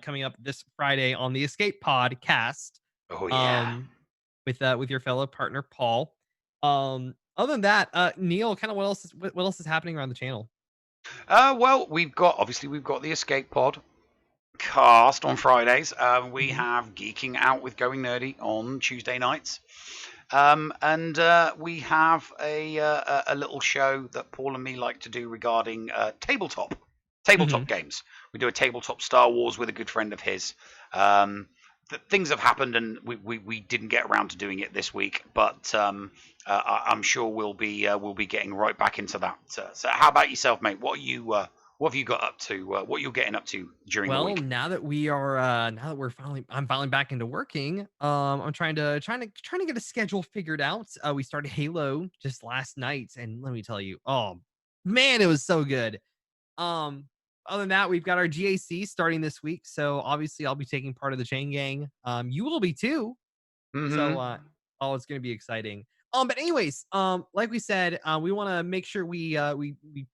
coming up this Friday on the Escape Podcast. Oh yeah. With your fellow partner Paul. Other than that, Neil, kind of what else is happening around the channel? Well, we've got the Escape Pod cast on Fridays. We have Geeking Out with Going Nerdy on Tuesday nights. And we have a little show that Paul and me like to do regarding tabletop games. We do a tabletop Star Wars with a good friend of his. Things have happened, and we didn't get around to doing it this week, but I'm sure we'll be getting right back into that. So how about yourself, mate? What have you got up to? What you're getting up to during the week? Well, now that I'm finally back into working. I'm trying to get a schedule figured out. We started Halo just last night, and let me tell you, oh man, it was so good. Other than that, we've got our GAC starting this week, so obviously I'll be taking part of the chain gang. You will be too. So it's gonna be exciting. But anyways, like we said, we want to make sure we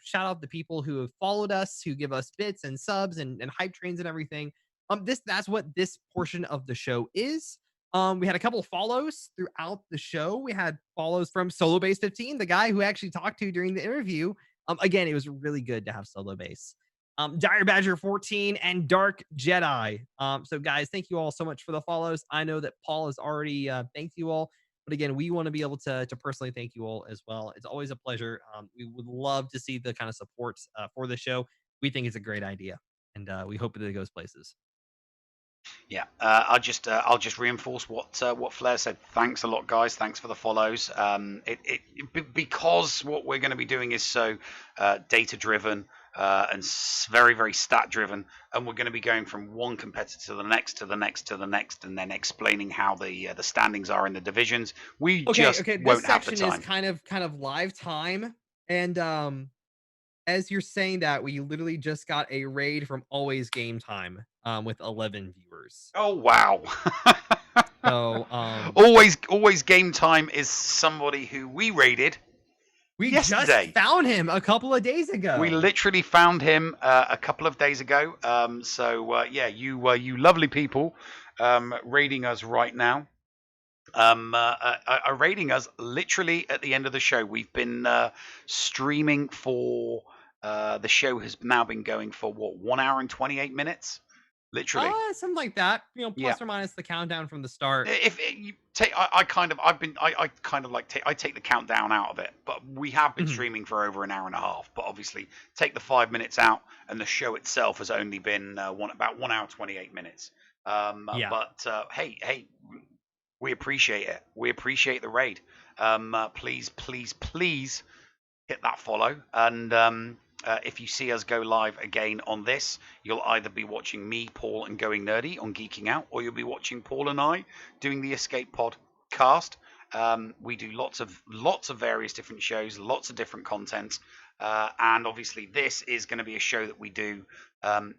shout out the people who have followed us, who give us bits and subs and hype trains and everything. That's what this portion of the show is. We had a couple of follows throughout the show. We had follows from Solo Base 15, the guy who actually talked to during the interview. Again, it was really good to have Solo Base. Dire Badger 14 and Dark Jedi. So guys, thank you all so much for the follows. I know that Paul has already thanked you all, but again, we want to be able to personally thank you all as well. It's always a pleasure. We would love to see the kind of support for the show. We think it's a great idea, and we hope that it goes places. Yeah, I'll just reinforce what Flair said. Thanks a lot, guys. Thanks for the follows. Because what we're going to be doing is so data driven and very, very stat driven, and we're going to be going from one competitor to the next, to the next, to the next, and then explaining how the standings are in the divisions. We won't have the time. This section is kind of live time, and as you're saying that, we literally just got a raid from Always Game Time with 11 viewers. Oh wow. So always Game Time is somebody who we raided. We yesterday. Just found him a couple of days ago. We literally found him a couple of days ago. Yeah, you lovely people raiding us right now. Are raiding us literally at the end of the show. We've been streaming for the show has now been going for 1 hour and 28 minutes. Literally, something like that. Plus or minus the countdown from the start. If you take, I take the countdown out of it, but we have been streaming for over an hour and a half. But obviously, take the 5 minutes out, and the show itself has only been about 1 hour 28 minutes. But hey, we appreciate it. We appreciate the raid. Please hit that follow, and if you see us go live again on this, you'll either be watching me, Paul, and Going Nerdy on Geeking Out, or you'll be watching Paul and I doing the Escape Pod cast. We do lots of various different shows, lots of different content, and obviously this is going to be a show that we do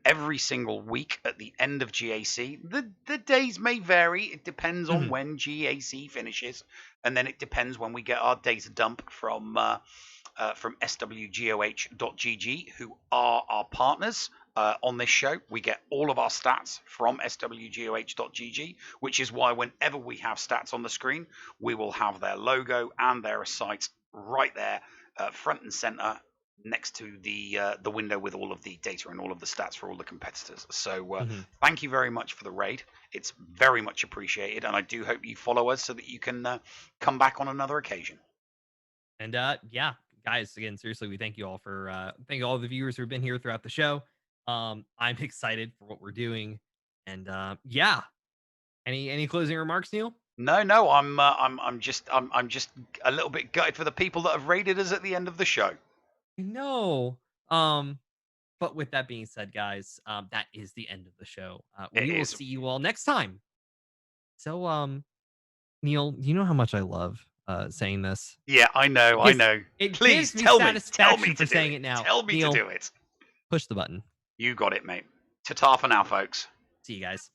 every single week at the end of GAC. The days may vary. It depends on when GAC finishes, and then it depends when we get our data dump from SWGOH.gg, who are our partners on this show. We get all of our stats from swgoh.gg, which is why whenever we have stats on the screen, we will have their logo and their site right there, front and center, next to the window with all of the data and all of the stats for all the competitors. So thank you very much for the raid. It's very much appreciated, and I do hope you follow us so that you can come back on another occasion. And yeah, guys, again, seriously, we thank you all for thank all the viewers who've been here throughout the show. I'm excited for what we're doing, and yeah. Any closing remarks, Neil? No, I'm just a little bit gutted for the people that have raided us at the end of the show. No. But with that being said, guys, that is the end of the show. We will see you all next time. So, Neil, you know how much I love saying this. Yeah, I know. Please tell me to saying it now. Tell me Neil, to do it. Push the button. You got it, mate. Ta-ta for now, folks. See you guys.